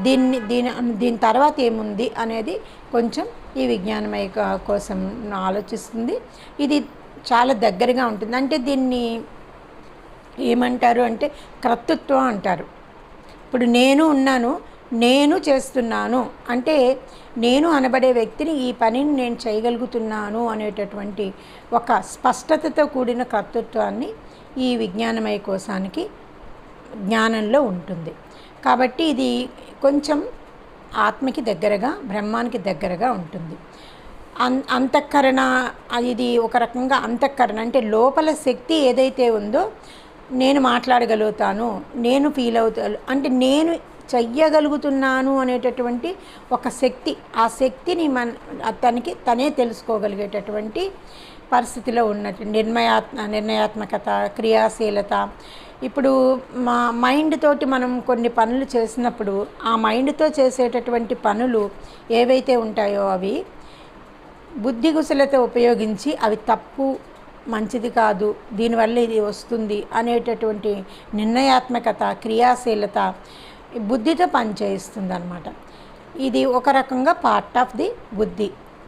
దీని తర్వాత ఏముంది అనేది కొంచెం ఈ విజ్ఞానమయ కోసం ఆలోచిస్తుంది. ఇది చాలా దగ్గరగా ఉంటుంది. అంటే దీన్ని ఏమంటారు అంటే కర్తృత్వం అంటారు. ఇప్పుడు నేను ఉన్నాను, నేను చేస్తున్నాను అంటే, నేను అనబడే వ్యక్తిని ఈ పనిని నేను చేయగలుగుతున్నాను అనేటటువంటి ఒక స్పష్టతతో కూడిన కర్తృత్వాన్ని ఈ విజ్ఞానమయ కోశానికి జ్ఞానంలో ఉంటుంది. కాబట్టి ఇది కొంచెం ఆత్మకి దగ్గరగా, బ్రహ్మానికి దగ్గరగా ఉంటుంది. అంతఃకరణ, ఇది ఒక రకంగా అంతఃకరణ అంటే లోపల శక్తి ఏదైతే ఉందో, నేను మాట్లాడగలుగుతాను, నేను ఫీల్ అవుతాను అంటే, నేను చెయ్యగలుగుతున్నాను అనేటటువంటి ఒక శక్తి, ఆ శక్తిని తనే తెలుసుకోగలిగేటటువంటి పరిస్థితిలో ఉన్నట్టు నిర్ణయాత్మకత, క్రియాశీలత. ఇప్పుడు మా మైండ్ తోటి మనం కొన్ని పనులు చేసినప్పుడు, ఆ మైండ్తో చేసేటటువంటి పనులు ఏవైతే ఉంటాయో అవి బుద్ధిగుసలతో ఉపయోగించి అవి తప్పు, మంచిది కాదు, దీనివల్ల ఇది వస్తుంది అనేటటువంటి నిర్ణయాత్మకత, క్రియాశీలత బుద్ధితో పనిచేయిస్తుంది అన్నమాట. ఇది ఒక రకంగా పార్ట్ ఆఫ్ ది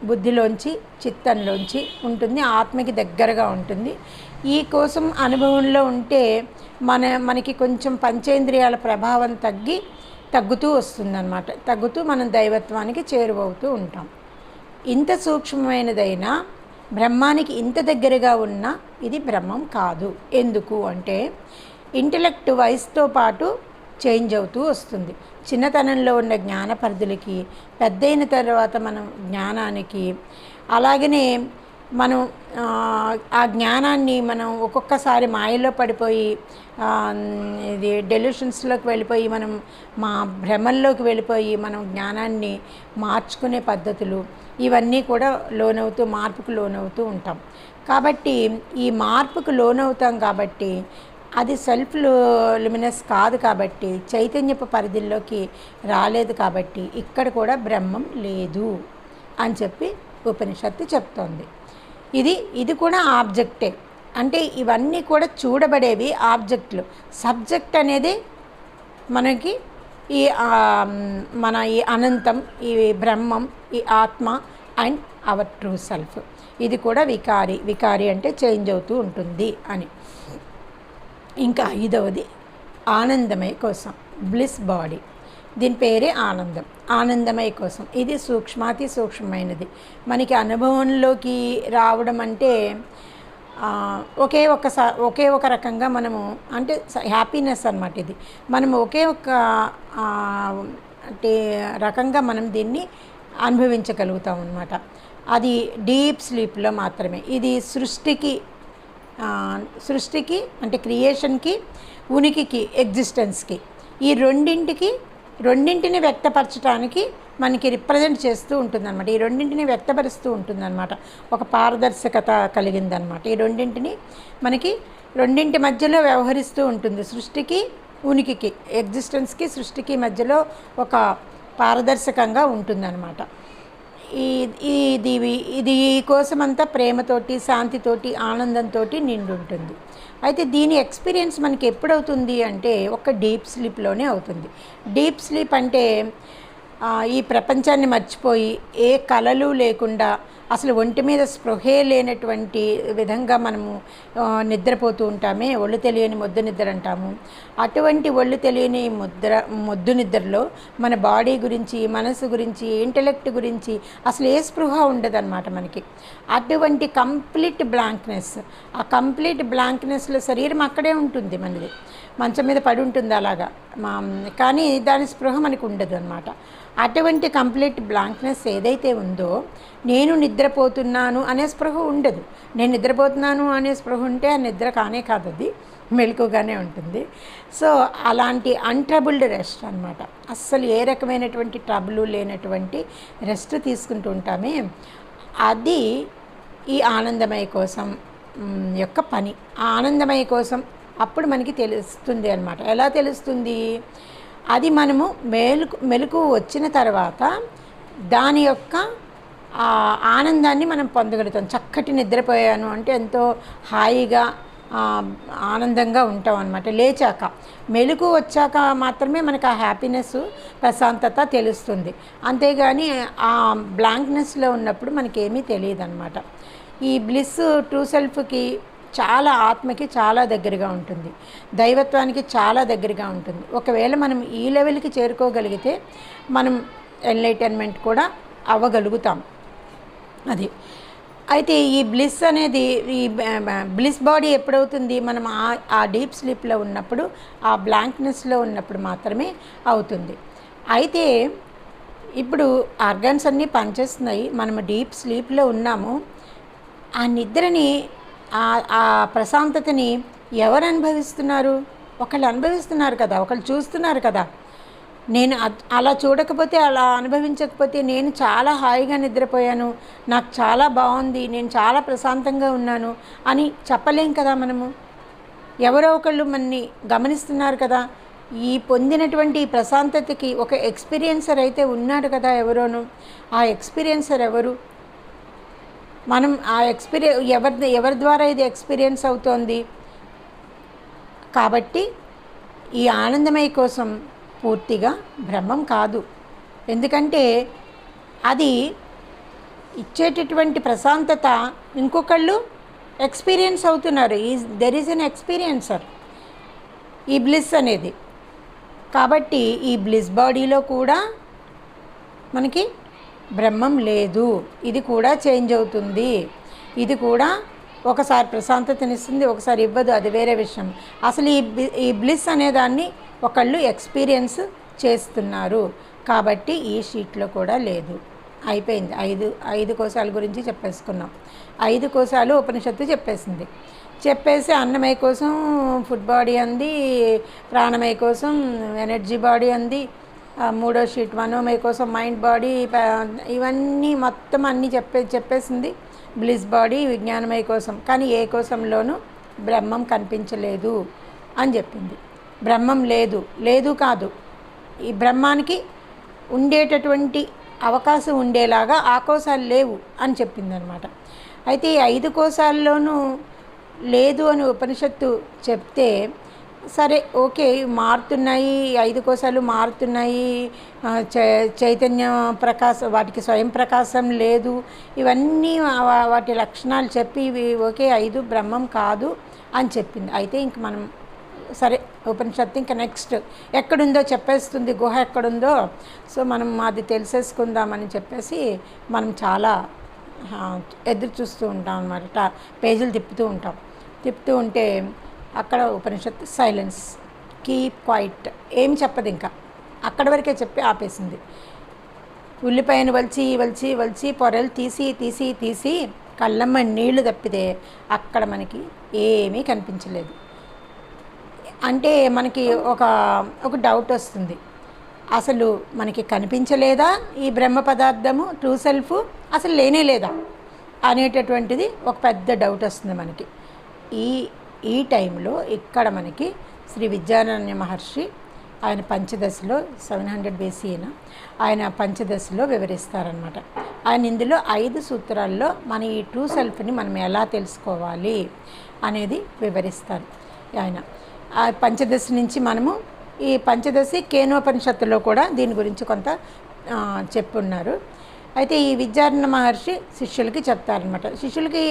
బుద్ధిలోంచి, చిత్తంలోంచి ఉంటుంది, ఆత్మకి దగ్గరగా ఉంటుంది. ఈ కోసం అనుభవంలో ఉంటే మనకి కొంచెం పంచేంద్రియాల ప్రభావం తగ్గుతూ వస్తుందన్నమాట. తగ్గుతూ మనం దైవత్వానికి చేరువవుతూ ఉంటాం. ఇంత సూక్ష్మమైనదైనా బ్రహ్మానికి ఇంత దగ్గరగా ఉన్న ఇది బ్రహ్మం కాదు. ఎందుకు అంటే, ఇంటలెక్ట్ వయసుతో పాటు చేంజ్ అవుతూ వస్తుంది. చిన్నతనంలో ఉన్న జ్ఞాన పరిధులకి, పెద్దయిన తర్వాత మనం జ్ఞానానికి, అలాగనే మనం ఆ జ్ఞానాన్ని మనం ఒక్కొక్కసారి మాయలో పడిపోయి, ఇది డెల్యూషన్స్లోకి వెళ్ళిపోయి, మనం మా భ్రమల్లోకి వెళ్ళిపోయి మనం జ్ఞానాన్ని మార్చుకునే పద్ధతులు ఇవన్నీ కూడా మార్పుకు లోనవుతూ ఉంటాం. కాబట్టి ఈ మార్పుకు లోనవుతాం కాబట్టి అది సెల్ఫ్ లుమినస్ కాదు, కాబట్టి చైతన్యపు పరిధిలోకి రాలేదు, కాబట్టి ఇక్కడ కూడా బ్రహ్మం లేదు అని చెప్పి ఉపనిషత్తు చెప్తోంది. ఇది కూడా ఆబ్జెక్టే. అంటే ఇవన్నీ కూడా చూడబడేవి ఆబ్జెక్టులు. సబ్జెక్ట్ అనేది మనకి మన ఈ అనంతం, ఈ బ్రహ్మం, ఈ ఆత్మ అండ్ అవర్ ట్రూ సెల్ఫ్. ఇది కూడా వికారి అంటే చేంజ్ అవుతూ ఉంటుంది అని. ఇంకా 5వది ఆనందమయ కోసం, బ్లిస్ బాడీ. దీని పేరే ఆనందమయ కోసం. ఇది సూక్ష్మాతి సూక్ష్మమైనది. మనకి అనుభవంలోకి రావడం అంటే ఒకే ఒక రకంగా మనము, అంటే హ్యాపీనెస్ అన్నమాట. ఇది మనం ఒకే ఒక అంటే రకంగా మనం దీన్ని అనుభవించగలుగుతాం అన్నమాట. అది డీప్ స్లీప్లో మాత్రమే. ఇది సృష్టికి అంటే క్రియేషన్కి, ఉనికికి, ఎగ్జిస్టెన్స్కి, ఈ రెండింటిని వ్యక్తపరచడానికి మనకి రిప్రజెంట్ చేస్తూ ఉంటుందన్నమాట. ఈ రెండింటిని వ్యక్తపరుస్తూ ఉంటుందన్నమాట. ఒక పారదర్శకత కలిగిందన్నమాట. ఈ రెండింటి మధ్యలో వ్యవహరిస్తూ ఉంటుంది. సృష్టికి, ఉనికికి, ఎగ్జిస్టెన్స్కి, సృష్టికి మధ్యలో ఒక పారదర్శకంగా ఉంటుందన్నమాట. ఇది కోసమంతా ప్రేమతోటి, శాంతితోటి, ఆనందంతో నిండి ఉంటుంది. అయితే దీని ఎక్స్పీరియన్స్ మనకి ఎప్పుడవుతుంది అంటే ఒక డీప్ స్లీప్లోనే అవుతుంది. డీప్ స్లీప్ అంటే ఈ ప్రపంచాన్ని మర్చిపోయి, ఏ కలలు లేకుండా అసలు ఒంటి మీద స్పృహే లేనటువంటి విధంగా మనము నిద్రపోతూ ఉంటామే, ఒళ్ళు తెలియని మొద్దు నిద్ర అంటాము. అటువంటి ఒళ్ళు తెలియని మొద్దు నిద్రలో మన బాడీ గురించి, మనసు గురించి, ఇంటెలెక్ట్ గురించి అసలు ఏ స్పృహ ఉండదన్నమాట మనకి. అటువంటి కంప్లీట్ బ్లాంక్నెస్, ఆ కంప్లీట్ బ్లాంక్నెస్లో శరీరం అక్కడే ఉంటుంది, మనది మంచం మీద పడి ఉంటుంది అలాగా, కానీ దాని స్పృహ మనకు ఉండదు అనమాట. అటువంటి కంప్లీట్ బ్లాంక్నెస్ ఏదైతే ఉందో, నేను నిద్రపోతున్నాను అనే స్పృహ ఉండదు. నేను నిద్రపోతున్నాను అనే స్పృహ ఉంటే ఆ నిద్ర కానే కాదు, అది మెలకుగానే ఉంటుంది. సో అలాంటి అన్ట్రబుల్డ్ రెస్ట్ అనమాట. అస్సలు ఏ రకమైనటువంటి ట్రబుల్ లేనటువంటి రెస్ట్ తీసుకుంటూ ఉంటామే, అది ఈ ఆనందమయ కోసం యొక్క పని. ఆ ఆనందమయ కోసం అప్పుడు మనకి తెలుస్తుంది అనమాట. ఎలా తెలుస్తుంది? అది మనము మెలకు వచ్చిన తర్వాత దాని యొక్క ఆనందాన్ని మనం పొందగలుగుతాం. చక్కటి నిద్రపోయాను అంటే ఎంతో హాయిగా ఆనందంగా ఉంటాం అనమాట. లేచాక, మెలకు వచ్చాక మాత్రమే మనకు ఆ హ్యాపీనెస్, ప్రశాంతత తెలుస్తుంది. అంతేగాని ఆ బ్లాంక్నెస్లో ఉన్నప్పుడు మనకేమీ తెలియదు అనమాట. ఈ బ్లిస్ ట్రూ సెల్ఫ్కి చాలా, ఆత్మకి చాలా దగ్గరగా ఉంటుంది, దైవత్వానికి చాలా దగ్గరగా ఉంటుంది. ఒకవేళ మనం ఈ లెవెల్కి చేరుకోగలిగితే మనం ఎన్లైటన్మెంట్ కూడా అవ్వగలుగుతాం. అది అయితే ఈ బ్లిస్ అనేది, ఈ బ్లిస్ బాడీ ఎప్పుడవుతుంది? మనం ఆ డీప్ స్లీప్లో ఉన్నప్పుడు, ఆ బ్లాంక్నెస్లో ఉన్నప్పుడు మాత్రమే అవుతుంది. అయితే ఇప్పుడు ఆర్గాన్స్ అన్నీ పనిచేస్తున్నాయి, మనం డీప్ స్లీప్లో ఉన్నాము. ఆ నిద్రని, ఆ ప్రశాంతతని ఎవరు అనుభవిస్తున్నారు? ఒకళ్ళు అనుభవిస్తున్నారు కదా, ఒకళ్ళు చూస్తున్నారు కదా. నేను అలా చూడకపోతే, అలా అనుభవించకపోతే, నేను చాలా హాయిగా నిద్రపోయాను, నాకు చాలా బాగుంది, నేను చాలా ప్రశాంతంగా ఉన్నాను అని చెప్పలేం కదా మనము. ఎవరో ఒకళ్ళు మనని గమనిస్తున్నారు కదా. ఈ పొందినటువంటి ప్రశాంతతకి ఒక ఎక్స్పీరియన్సర్ అయితే ఉన్నాడు కదా ఎవరోను. ఆ ఎక్స్పీరియన్సర్ ఎవరు? మనం ఆ ఎవరి ద్వారా ఇది ఎక్స్పీరియన్స్ అవుతోంది? కాబట్టి ఈ ఆనందమయ కోసం పూర్తిగా బ్రహ్మం కాదు. ఎందుకంటే అది ఇచ్చేటటువంటి ప్రశాంతత ఇంకొకళ్ళు ఎక్స్పీరియన్స్ అవుతున్నారు. దెర్ ఈజ్ ఎన్ ఎక్స్పీరియన్సర్ ఈ బ్లిస్ అనేది. కాబట్టి ఈ బ్లిస్ బాడీలో కూడా మనకి బ్రహ్మం లేదు. ఇది కూడా చేంజ్ అవుతుంది. ఇది కూడా ఒకసారి ప్రశాంతతనిస్తుంది, ఒకసారి ఇవ్వదు, అది వేరే విషయం. అసలు ఈ బ్లిస్ అనేదాన్ని ఒకళ్ళు ఎక్స్పీరియన్స్ చేస్తున్నారు. కాబట్టి ఈ షీట్లో కూడా లేదు. అయిపోయింది. ఐదు కోశాల గురించి చెప్పేసుకున్నాం. 5 కోశాలు ఉపనిషత్తు చెప్పేసి అన్నమయ కోసం ఫుడ్ బాడీ అంది, ప్రాణమయ కోసం ఎనర్జీ బాడీ అంది, 3వ షీట్ మనోమయ కోసం మైండ్ బాడీ, ఇవన్నీ మొత్తం అన్నీ చెప్పేసింది. బ్లిస్ బాడీ విజ్ఞానమయ కోసం. కానీ ఏ కోశంలోనూ బ్రహ్మం కనిపించలేదు అని చెప్పింది. బ్రహ్మం లేదు కాదు, ఈ బ్రహ్మానికి ఉండేటటువంటి అవకాశం ఉండేలాగా ఆ కోశాలు లేవు అని చెప్పిందనమాట. అయితే ఈ 5 కోశాల్లోనూ లేదు అని ఉపనిషత్తు చెప్తే, సరే ఓకే, మారుతున్నాయి, 5 కోశాలు మారుతున్నాయి, చైతన్య ప్రకాశం, వాటికి స్వయం ప్రకాశం లేదు, ఇవన్నీ వాటి లక్షణాలు చెప్పి ఇవి ఓకే 5 బ్రహ్మం కాదు అని చెప్పింది. అయితే ఇంక మనం సరే, ఉపనిషత్తు ఇంకా నెక్స్ట్ ఎక్కడుందో చెప్పేస్తుంది, గుహ ఎక్కడుందో. సో మనం అది తెలిసేసుకుందామని చెప్పేసి మనం చాలా ఎదురు చూస్తూ ఉంటాం అన్నమాట. పేజీలు తిప్పుతూ ఉంటే అక్కడ ఉపనిషత్తు సైలెన్స్, కీప్ క్వైట్, ఏం చెప్పదు. ఇంకా అక్కడి వరకే చెప్పి ఆపేసింది. ఉల్లిపాయను వలిచి పొరలు తీసి కళ్ళమ్మ నీళ్లు తప్పితే అక్కడ మనకి ఏమీ కనిపించలేదు. అంటే మనకి ఒక డౌట్ వస్తుంది, అసలు మనకి కనిపించలేదా ఈ బ్రహ్మ పదార్థము, ట్రూ సెల్ఫ్ అసలు లేనే లేదా అనేటటువంటిది ఒక పెద్ద డౌట్ వస్తుంది మనకి. ఈ టైంలో ఇక్కడ మనకి శ్రీ విద్యారణ్య మహర్షి ఆయన పంచదశలో 700 BC ఆయన పంచదశలో వివరిస్తారనమాట. ఆయన ఇందులో 5 సూత్రాల్లో మన ఈ ట్రూ సెల్ఫ్ని మనం ఎలా తెలుసుకోవాలి అనేది వివరిస్తారు ఆయన. ఆ పంచదశ నుంచి మనము ఈ పంచదశి కేనోపనిషత్తులో కూడా దీని గురించి కొంత చెప్పున్నారు. అయితే ఈ విద్యారణ్య మహర్షి శిష్యులకి చెప్తారనమాట. శిష్యులకి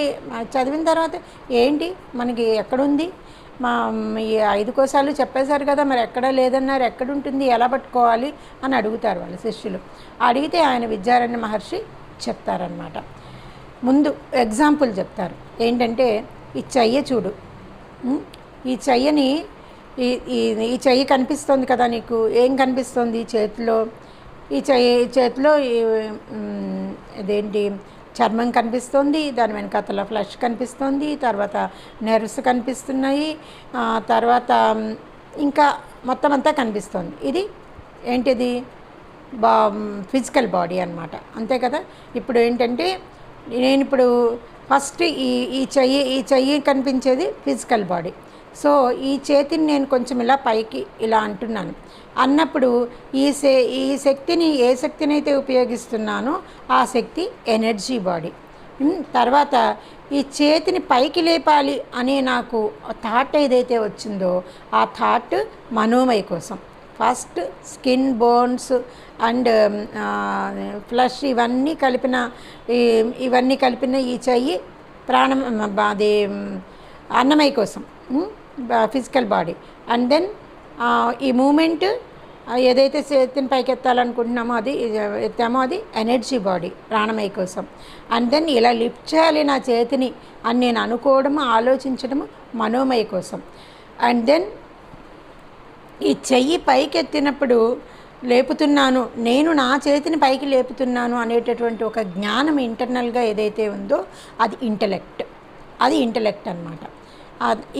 చదివిన తర్వాత ఏంటి మనకి ఎక్కడుంది, మా ఈ 5 కోశాలు చెప్పేశారు కదా, మరి ఎక్కడా లేదన్నారు, ఎక్కడుంటుంది, ఎలా పట్టుకోవాలి అని అడుగుతారు వాళ్ళ శిష్యులు. అడిగితే ఆయన విద్యారణ్య మహర్షి చెప్తారనమాట. ముందు ఎగ్జాంపుల్ చెప్తారు. ఏంటంటే ఈ చెయ్య చూడు, ఈ చెయ్యని ఈ చెయ్యి కనిపిస్తుంది కదా నీకు, ఏం కనిపిస్తుంది చేతిలో, ఈ చేతిలో ఇదేంటి చర్మం కనిపిస్తుంది, దాని వెనకాతల ఫ్లష్ కనిపిస్తుంది, తర్వాత నెర్వ్స్ కనిపిస్తున్నాయి, తర్వాత ఇంకా మొత్తం అంతా కనిపిస్తుంది. ఇది ఏంటిది ఫిజికల్ బాడీ అన్నమాట, అంతే కదా. ఇప్పుడు ఏంటంటే నేను ఇప్పుడు ఫస్ట్ ఈ చెయ్యి కనిపించేది ఫిజికల్ బాడీ. సో ఈ చేతిని నేను కొంచెం ఇలా పైకి ఇలా అంటున్నాను అన్నప్పుడు ఈ శక్తిని, ఏ శక్తిని అయితే ఉపయోగిస్తున్నానో ఆ శక్తి ఎనర్జీ బాడీ. తర్వాత ఈ చేతిని పైకి లేపాలి అనే నాకు థాట్ ఏదైతే వచ్చిందో ఆ థాట్ మనోమయ కోసం. First skin, bones and flush ఇవన్నీ కలిపిన ఈ చెయ్యి ప్రాణం, అది అన్నమయ కోసం, ఫిజికల్ బాడీ. అండ్ దెన్ ఈ మూమెంట్ ఏదైతే చేతిని పైకి ఎత్తాలనుకుంటున్నామో ఎత్తామో అది ఎనర్జీ బాడీ, ప్రాణమయ కోసం. అండ్ దెన్ ఇలా లిఫ్ట్ చేయాలి నా చేతిని అని నేను అనుకోవడము, ఆలోచించడము మనోమయ కోసం. అండ్ దెన్ ఈ చెయ్యి పైకి ఎత్తినప్పుడు లేపుతున్నాను, నేను నా చేతిని పైకి లేపుతున్నాను అనేటటువంటి ఒక జ్ఞానం ఇంటర్నల్గా ఏదైతే ఉందో అది ఇంటలెక్ట్ అన్నమాట.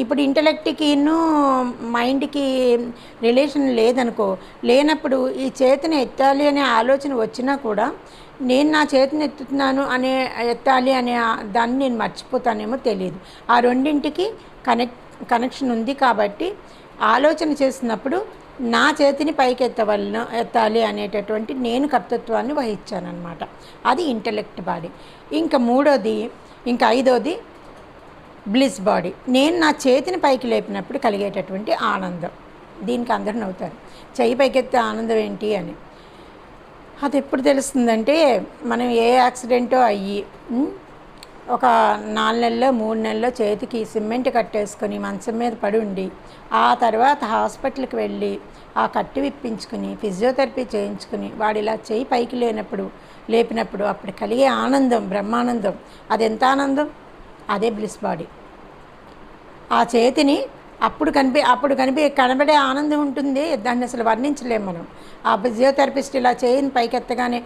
ఇప్పుడు ఇంటలెక్ట్కి మైండ్కి రిలేషన్ లేనప్పుడు ఈ చేతిని ఎత్తాలి అనే ఆలోచన వచ్చినా కూడా నేను నా చేతిని ఎత్తాలి అనే దాన్ని నేను మర్చిపోతానేమో తెలియదు. ఆ రెండింటికి కనెక్షన్ ఉంది కాబట్టి ఆలోచన చేసినప్పుడు నా చేతిని పైకి ఎత్తాలి అనేటటువంటి నేను కర్తృత్వాన్ని వహించానమాట. అది ఇంటలెక్ట్ బాడీ. ఇంకా ఐదోది బ్లిస్ బాడీ. నేను నా చేతిని పైకి లేపినప్పుడు కలిగేటటువంటి ఆనందం. దీనికి అందరూ నవ్వుతారు, చెయ్యి పైకెత్తే ఆనందం ఏంటి అని. అది ఎప్పుడు తెలుస్తుందంటే మనం ఏ యాక్సిడెంటో అయ్యి ఒక 4 నెలల్లో 3 నెలల్లో చేతికి సిమెంట్ కట్టేసుకొని మంచం మీద పడి ఉండి ఆ తర్వాత హాస్పిటల్కి వెళ్ళి ఆ కట్టు విప్పించుకుని ఫిజియోథెరపీ చేయించుకుని వాడు ఇలా చేయి పైకి లేపినప్పుడు అప్పుడు కలిగే ఆనందం బ్రహ్మానందం. అది ఎంత ఆనందం, అదే బ్లిస్ బాడీ. ఆ చేతిని అప్పుడు కనబడే ఆనందం ఉంటుంది, దాన్ని అసలు వర్ణించలేము మనం. ఆ ఫిజియోథెరపిస్ట్ ఇలా చేయిని పైకెత్తగానే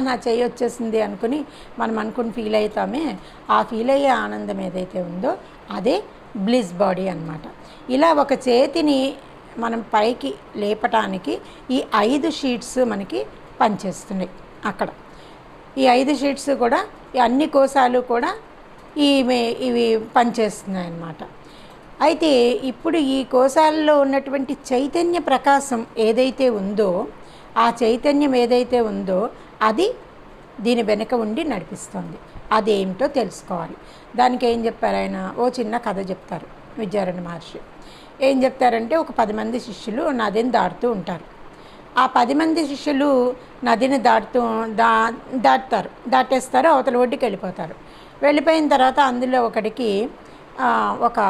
నా చేయి వచ్చేసింది అనుకుని ఫీల్ అవుతామే, ఆ ఫీల్ అయ్యే ఆనందం ఏదైతే ఉందో అదే బ్లిస్ బాడీ అన్నమాట. ఇలా ఒక చేతిని మనం పైకి లేపటానికి ఈ 5 షీట్స్ మనకి పనిచేస్తున్నాయి అక్కడ. ఈ 5 షీట్స్ కూడా, ఈ అన్ని కోశాలు కూడా ఇవి పనిచేస్తున్నాయి అన్నమాట. అయితే ఇప్పుడు ఈ కోశాలలో ఉన్నటువంటి చైతన్య ప్రకాశం ఏదైతే ఉందో, ఆ చైతన్యం ఏదైతే ఉందో అది దీని వెనుక ఉండి నడిపిస్తుంది. అదేమిటో తెలుసుకోవాలి. దానికి ఏం చెప్పారు ఆయన, చిన్న కథ చెప్తారు విద్యారణ్య మహర్షి. ఏం చెప్తారంటే ఒక 10 మంది శిష్యులు నదిని దాటుతూ ఉంటారు. ఆ 10 మంది శిష్యులు నదిని దాటేస్తారు, అవతల ఒడ్డుకి వెళ్ళిపోయిన తర్వాత అందులో ఒకడికి ఒక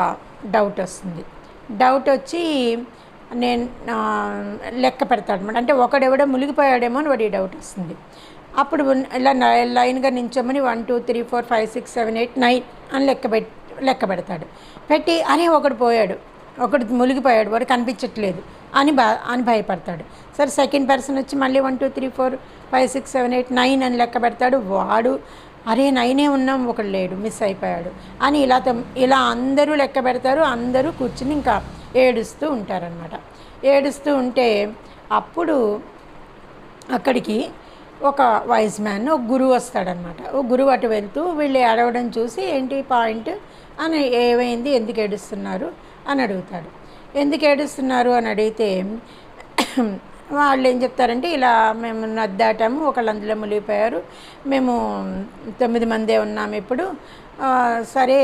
డౌట్ వస్తుంది. డౌట్ వచ్చి నేను లెక్క పెడతాడు అనమాట. అంటే ఒకడెవడో మునిగిపోయాడేమో అని వాడి డౌట్ వస్తుంది. అప్పుడు ఇలా లైన్గా నించోమని 1 2 3 4 5 6 7 8 9 అని లెక్క పెడతాడు. పెట్టి ఒకడు మునిగిపోయాడు, వాడు కనిపించట్లేదు అని భయపడతాడు. సరే సెకండ్ పర్సన్ వచ్చి మళ్ళీ 1 2 3 4 5 6 7 8 9 అని లెక్క పెడతాడు. వాడు 9 ఉన్నాం, ఒకడు లేడు, మిస్ అయిపోయాడు అని ఇలా అందరూ లెక్క పెడతారు. అందరూ కూర్చుని ఇంకా ఏడుస్తూ ఉంటారనమాట. ఏడుస్తూ ఉంటే అప్పుడు అక్కడికి ఒక వైజ్ మ్యాన్, ఒక గురువు వస్తాడనమాట. ఒక గురువు అటు వెళ్తూ వీళ్ళు ఏడవడం చూసి ఏంటి పాయింట్ అని, ఏమైంది, ఎందుకు ఏడుస్తున్నారు అని అడుగుతాడు. ఎందుకు ఏడుస్తున్నారు అని అడిగితే వాళ్ళు ఏం చెప్తారంటే, ఇలా మేము నది దాటాము, ఒకళ్ళు అందులో మునిగిపోయారు, మేము 9 మందే ఉన్నాము ఇప్పుడు, సరే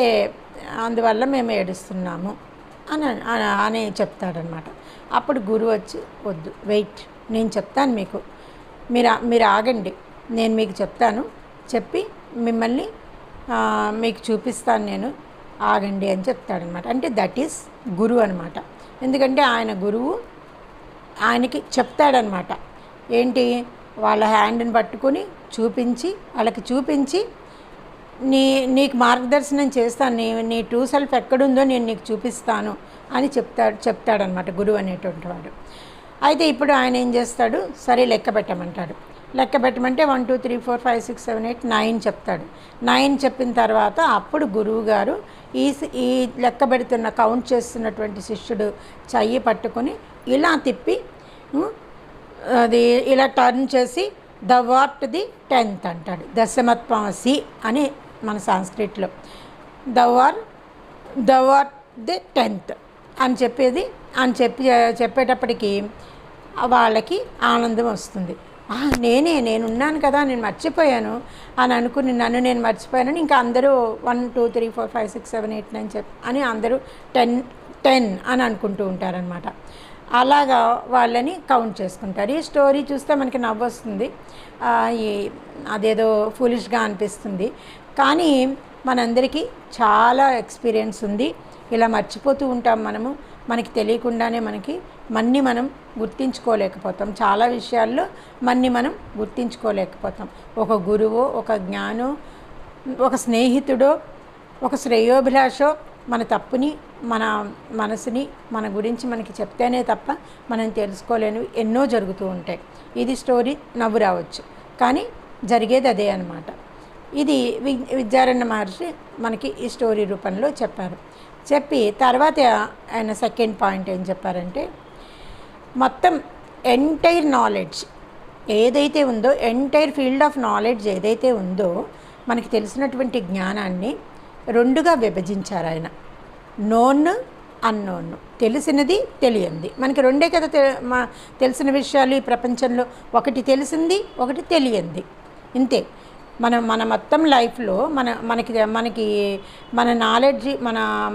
అందువల్ల మేము ఏడుస్తున్నాము అని చెప్తాడనమాట. అప్పుడు గురువు వచ్చి, వద్దు వెయిట్, నేను చెప్తాను మీకు, మీరు ఆగండి, నేను మీకు చెప్తాను, చెప్పి మిమ్మల్ని మీకు చూపిస్తాను నేను, ఆగండి అని చెప్తాడనమాట. అంటే దట్ ఈస్ గురువు అనమాట. ఎందుకంటే ఆయన గురువు ఆయనకి చెప్తాడనమాట. ఏంటి, వాళ్ళ హ్యాండ్ని పట్టుకొని చూపించి, వాళ్ళకి చూపించి నీకు మార్గదర్శనం చేస్తాను, నీ ట్రూ సెల్ఫ్ ఎక్కడుందో నేను నీకు చూపిస్తాను అని చెప్తాడనమాట గురువు అనేటువంటి వాడు. అయితే ఇప్పుడు ఆయన ఏం చేస్తాడు, సరే లెక్క పెట్టమంటాడు. లెక్క పెట్టమంటే 1 2 3 4 5 6 7 8 9 చెప్తాడు. 9 చెప్పిన తర్వాత అప్పుడు గురువు గారు ఈ లెక్క పెడుతున్న కౌంట్ చేస్తున్నటువంటి శిష్యుడు చెయ్యి పట్టుకొని ఇలా తిప్పి అది ఇలా టర్న్ చేసి ద వాట్ ది 10th అంటాడు. దశమత్వమసి అని మన సంస్కృతిలో ద వాట్ ది 10th అని చెప్పేటప్పటికి వాళ్ళకి ఆనందం వస్తుంది. నేనున్నాను కదా, నేను మర్చిపోయాను అని అనుకుని నేను మర్చిపోయాను. ఇంకా అందరూ 1 2 3 4 5 6 7 8 9 అని అందరూ 10 అని అనుకుంటూ ఉంటారనమాట. అలాగా వాళ్ళని కౌంట్ చేసుకుంటారు. ఈ స్టోరీ చూస్తే మనకి నవ్వు వస్తుంది, అదేదో ఫూలిష్గా అనిపిస్తుంది. కానీ మనందరికీ చాలా ఎక్స్పీరియన్స్ ఉంది. ఇలా మర్చిపోతూ ఉంటాం మనకి తెలియకుండానే మనం గుర్తించుకోలేకపోతాం. చాలా విషయాల్లో మనం గుర్తించుకోలేకపోతాం. ఒక గురువో, ఒక జ్ఞానో, ఒక స్నేహితుడో, ఒక శ్రేయోభిలాషో మన తప్పుని, మన మనసుని, మన గురించి మనకి చెప్తేనే తప్ప మనం తెలుసుకోలేనివి ఎన్నో జరుగుతూ ఉంటాయి. ఇది స్టోరీ నవ్వు రావచ్చు, కానీ జరిగేది అదే అన్నమాట. ఇది విద్యారణ్య మహర్షి మనకి ఈ స్టోరీ రూపంలో చెప్పారు. చెప్పి తర్వాత ఆయన సెకండ్ పాయింట్ ఏం చెప్పారంటే, మొత్తం ఎంటైర్ నాలెడ్జ్ ఏదైతే ఉందో, ఎంటైర్ ఫీల్డ్ ఆఫ్ నాలెడ్జ్ ఏదైతే ఉందో, మనకి తెలిసినటువంటి జ్ఞానాన్ని రెండుగా విభజించారు ఆయన. నోన్, అన్నోన్, తెలిసినది, తెలియంది. మనకి రెండే కదా తెలిసిన విషయాలు ఈ ప్రపంచంలో. ఒకటి తెలిసింది, ఒకటి తెలియంది, ఇంతే. మన మొత్తం లైఫ్లో మనకి మన నాలెడ్జ్,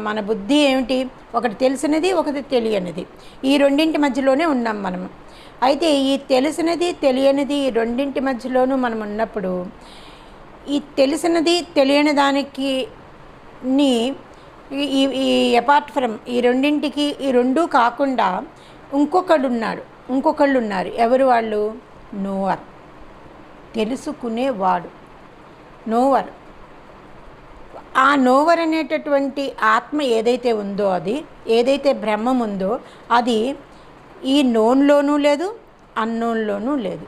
మన బుద్ధి ఏమిటి, ఒకటి తెలిసినది, ఒకటి తెలియనిది. ఈ రెండింటి మధ్యలోనే ఉన్నాం మనము. అయితే ఈ తెలిసినది, తెలియనిది ఈ రెండింటి మధ్యలోనూ మనం ఉన్నప్పుడు, ఈ తెలిసినది తెలియని దానికి ఈ అపార్ట్ ఫ్రమ్ ఈ రెండింటికి, ఈ రెండూ కాకుండా ఇంకొకళ్ళు ఉన్నారు. ఎవరు వాళ్ళు? నోవర్, తెలుసుకునేవాడు, నోవర్. ఆ నోవర్ అనేటటువంటి ఆత్మ ఏదైతే ఉందో, అది ఏదైతే బ్రహ్మం ఉందో, అది ఈ నోన్లోనూ లేదు, అన్నోన్లోనూ లేదు,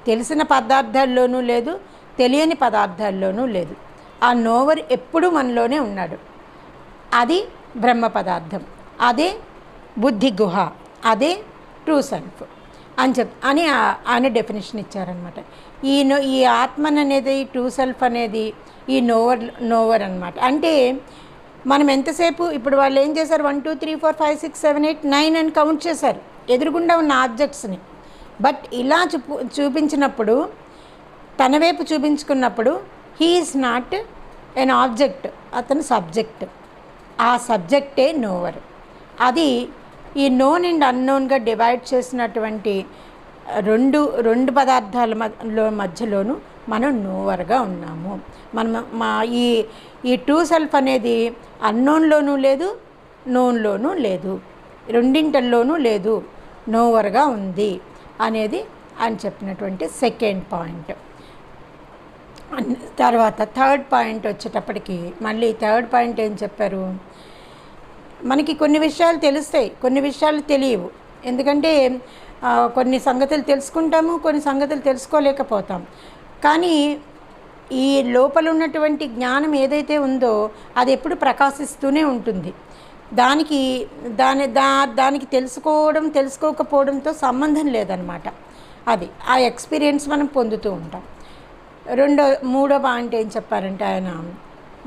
తెలిసిన పదార్థాల్లోనూ లేదు, తెలియని పదార్థాల్లోనూ లేదు. ఆ నోవర్ ఎప్పుడూ మనలోనే ఉన్నాడు. అది బ్రహ్మ పదార్థం, అదే బుద్ధి గుహ, అదే ట్రూ సెల్ఫ్ అని ఆయన డెఫినేషన్ ఇచ్చారనమాట. ఈ ఆత్మన్ అనేది, ట్రూ సెల్ఫ్ అనేది ఈ నోవర్ అనమాట. అంటే మనం ఎంతసేపు, ఇప్పుడు వాళ్ళు ఏం చేశారు, 1 2 3 4 5 6 7 8 9 అని కౌంట్ చేశారు ఎదురుగుండా ఉన్న ఆబ్జెక్ట్స్ని. బట్ ఇలా చూపించినప్పుడు, తన వైపు చూపించుకున్నప్పుడు, he is not an object, అతను సబ్జెక్ట్. ఆ సబ్జెక్టే నోవర్. అది ఈ నోన్ అండ్ అన్నోన్గా డివైడ్ చేసినటువంటి రెండు పదార్థాల మధ్యలోనూ మనం నోవర్గా ఉన్నాము. ఈ ట్రూ సెల్ఫ్ అనేది అన్నోన్లోనూ లేదు, నోన్లోనూ లేదు, రెండింటిల్లోనూ లేదు, నోవర్గా ఉంది అనేది అని చెప్పినటువంటి సెకండ్ పాయింట్. తర్వాత థర్డ్ పాయింట్ వచ్చేటప్పటికి, మళ్ళీ థర్డ్ పాయింట్ ఏం చెప్పారు, మనకి కొన్ని విషయాలు తెలుస్తాయి, కొన్ని విషయాలు తెలియవు. ఎందుకంటే కొన్ని సంగతులు తెలుసుకుంటాము, కొన్ని సంగతులు తెలుసుకోలేకపోతాం. కానీ ఈ లోపల ఉన్నటువంటి జ్ఞానం ఏదైతే ఉందో, అది ఎప్పుడు ప్రకాశిస్తూనే ఉంటుంది. దానికి తెలుసుకోకపోవడంతో సంబంధం లేదనమాట. అది ఆ ఎక్స్పీరియన్స్ మనం పొందుతూ ఉంటాం. మూడో పాయింట్ ఏం చెప్పారంటే, ఆయన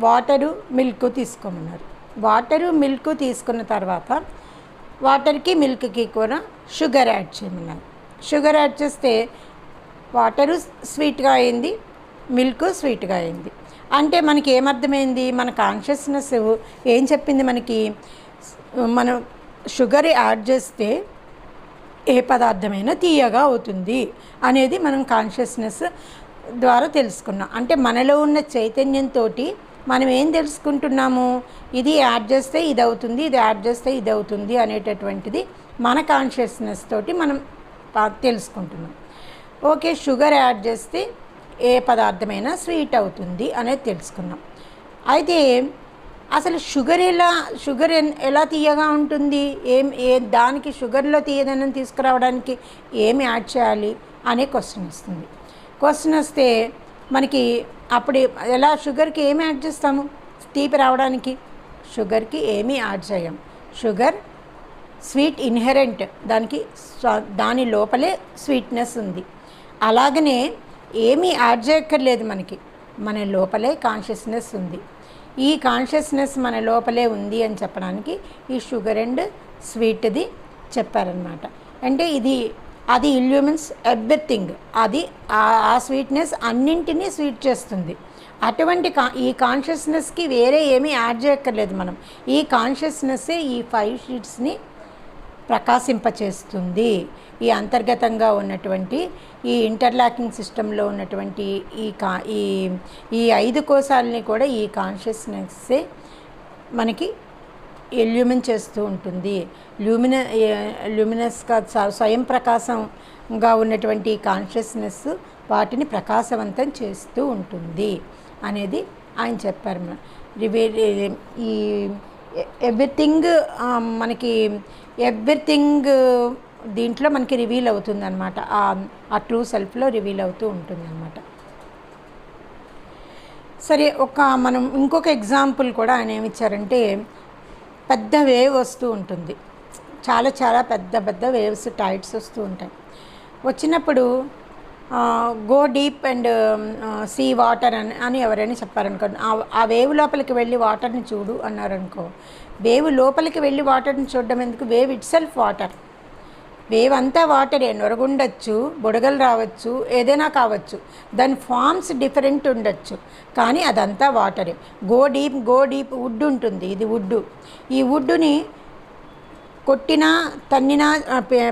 వాటరు మిల్క్ తీసుకోమన్నారు. వాటరు మిల్క్ తీసుకున్న తర్వాత వాటర్కి మిల్క్కి కూడా షుగర్ యాడ్ చేయమన్నారు. షుగర్ యాడ్ చేస్తే వాటరు స్వీట్గా అయింది, మిల్క్ స్వీట్గా అయింది. అంటే మనకి ఏమర్థమైంది, మన కాన్షియస్నెస్ ఏం చెప్పింది మనకి, మనం షుగర్ యాడ్ చేస్తే ఏ పదార్థమైనా తీయగా అవుతుంది అనేది మనం కాన్షియస్నెస్ ద్వారా తెలుసుకున్నాం. అంటే మనలో ఉన్న చైతన్యంతో మనం ఏం తెలుసుకుంటున్నాము, ఇది యాడ్ చేస్తే ఇది అవుతుంది, ఇది యాడ్ చేస్తే ఇది అవుతుంది అనేటటువంటిది మన కాన్షియస్నెస్ తోటి మనం తెలుసుకుంటున్నాం. ఓకే, షుగర్ యాడ్ చేస్తే ఏ పదార్థమైనా స్వీట్ అవుతుంది అనేది తెలుసుకున్నాం. అయితే అసలు షుగర్ ఎలా తీయగా ఉంటుంది, దానికి షుగర్లో తీయదనం తీసుకురావడానికి ఏమి యాడ్ చేయాలి అనే క్వశ్చన్ వస్తుంది. క్వశ్చన్ వస్తే మనకి అప్పుడు ఎలా షుగర్కి ఏమి యాడ్ చేస్తాము, తీపి రావడానికి షుగర్కి ఏమీ యాడ్ చేయం. షుగర్ స్వీట్ ఇన్హెరెంట్, దాని లోపలే స్వీట్నెస్ ఉంది. అలాగనే ఏమీ యాడ్ చేయక్కర్లేదు, మన లోపలే కాన్షియస్నెస్ ఉంది. ఈ కాన్షియస్నెస్ మన లోపలే ఉంది అని చెప్పడానికి ఈ షుగర్ అండ్ స్వీట్ది చెప్పారనమాట. అంటే అది ఇల్యూమిన్స్ ఎవ్రీథింగ్, అది ఆ స్వీట్నెస్ అన్నింటినీ స్వీట్ చేస్తుంది. అటువంటి ఈ కాన్షియస్నెస్కి వేరే ఏమీ యాడ్ చేయక్కర్లేదు. ఈ కాన్షియస్నెస్సే ఈ 5 షీట్స్ని ప్రకాశింపచేస్తుంది. ఈ అంతర్గతంగా ఉన్నటువంటి ఈ ఇంటర్లాకింగ్ సిస్టంలో ఉన్నటువంటి ఈ 5 కోశాలని కూడా ఈ కాన్షియస్నెస్సే మనకి ఇల్యూమిన్ చేస్తూ ఉంటుంది. ల్యూమినస్గా స్వయం ప్రకాశంగా ఉన్నటువంటి కాన్షియస్నెస్ వాటిని ప్రకాశవంతం చేస్తూ ఉంటుంది అనేది ఆయన చెప్పారు. ఈ ఎవ్రీథింగ్ ఎవ్రీథింగ్ దీంట్లో మనకి రివీల్ అవుతుంది అనమాట. ఆ ట్రూ సెల్ఫ్లో రివీల్ అవుతూ ఉంటుంది అనమాట. సరే, మనం ఇంకొక ఎగ్జాంపుల్ కూడా ఆయన ఏమిచ్చారంటే, పెద్ద వేవ్ వస్తూ ఉంటుంది, చాలా చాలా పెద్ద పెద్ద వేవ్స్, టైడ్స్ వస్తూ ఉంటాయి. వచ్చినప్పుడు go deep and sea water అని ఎవరైనా చెప్పారనుకో, ఆ వేవ్ లోపలికి వెళ్ళి వాటర్ని చూడు అన్నారనుకో, వేవ్ లోపలికి వెళ్ళి వాటర్ని చూడడం ఎందుకు, wave it self water. Wave అంతా వాటరే, నొరగుండొచ్చు, బుడగలు రావచ్చు, ఏదైనా కావచ్చు, దాని ఫామ్స్ డిఫరెంట్ ఉండొచ్చు, కానీ అదంతా వాటరే. గో డీప్ వుడ్ ఉంటుంది, ఇది వుడ్డు. ఈ వుడ్డుని కొట్టినా, తన్నినా,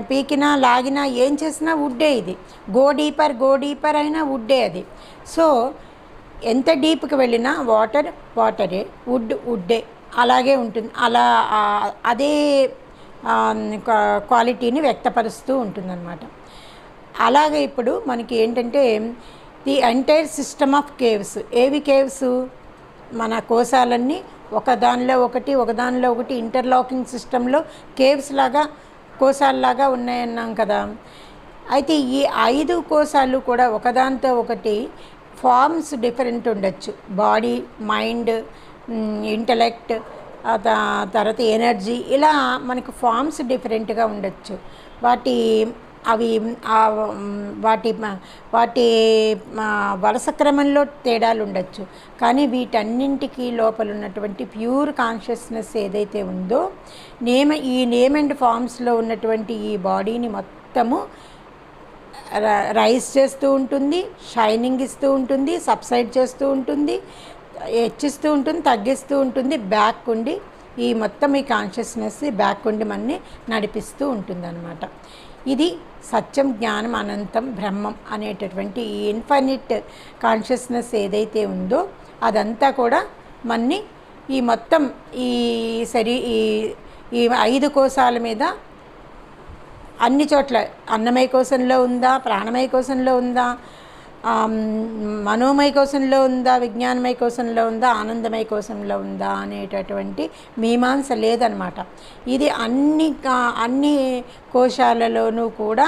పీకినా, లాగినా, ఏం చేసినా వుడ్డే ఇది. గో డీపర్ అయినా వుడ్డే అది. సో ఎంత డీప్కి వెళ్ళినా వాటరే, వుడ్డే అలాగే ఉంటుంది. అలా అదే క్వాలిటీని వ్యక్తపరుస్తూ ఉంటుందన్నమాట. అలాగే ఇప్పుడు మనకి ఏంటంటే the entire system of caves. ఏవి కేవ్స్? మన కోశాలన్నీ ఒకదానిలో ఒకటి ఇంటర్లాకింగ్ సిస్టంలో కేవ్స్ లాగా, కోశాలలాగా ఉన్నాయన్నాం కదా. అయితే ఈ 5 కోశాలు కూడా ఒకదానితో ఒకటి ఫార్మ్స్ డిఫరెంట్ ఉండొచ్చు. బాడీ, మైండ్, ఇంటలెక్ట్, తర్వాత ఎనర్జీ, ఇలా మనకు ఫార్మ్స్ డిఫరెంట్గా ఉండొచ్చు. వాటి వరుస క్రమంలో తేడాలు ఉండొచ్చు. కానీ వీటన్నింటికి లోపల ఉన్నటువంటి ప్యూర్ కాన్షియస్నెస్ ఏదైతే ఉందో, ఈ నేమ్ అండ్ ఫార్మ్స్లో ఉన్నటువంటి ఈ బాడీని మొత్తము రైజ్ చేస్తూ ఉంటుంది, షైనింగ్ ఇస్తూ ఉంటుంది, సబ్సైడ్ చేస్తూ ఉంటుంది, హెచ్చిస్తూ ఉంటుంది, తగ్గిస్తూ ఉంటుంది, బ్యాక్ ఉండి ఈ మొత్తం ఈ కాన్షియస్నెస్ బ్యాక్ ఉండి మనని నడిపిస్తూ ఉంటుందన్నమాట. ఇది సత్యం, జ్ఞానం, అనంతం, బ్రహ్మం అనేటటువంటి ఈ ఇన్ఫైనిట్ కాన్షియస్నెస్ ఏదైతే ఉందో అదంతా కూడా మనని ఈ మొత్తం ఈ 5 కోశాల మీద అన్ని చోట్ల, అన్నమయ కోశంలో ఉందా, ప్రాణమయ కోశంలో ఉందా, మనోమయ కోశంలో ఉందా, విజ్ఞానమయ కోశంలో ఉందా, ఆనందమయ కోశంలో ఉందా అనేటటువంటి మీమాంస లేదనమాట. ఇది అన్ని కోశాలలోనూ కూడా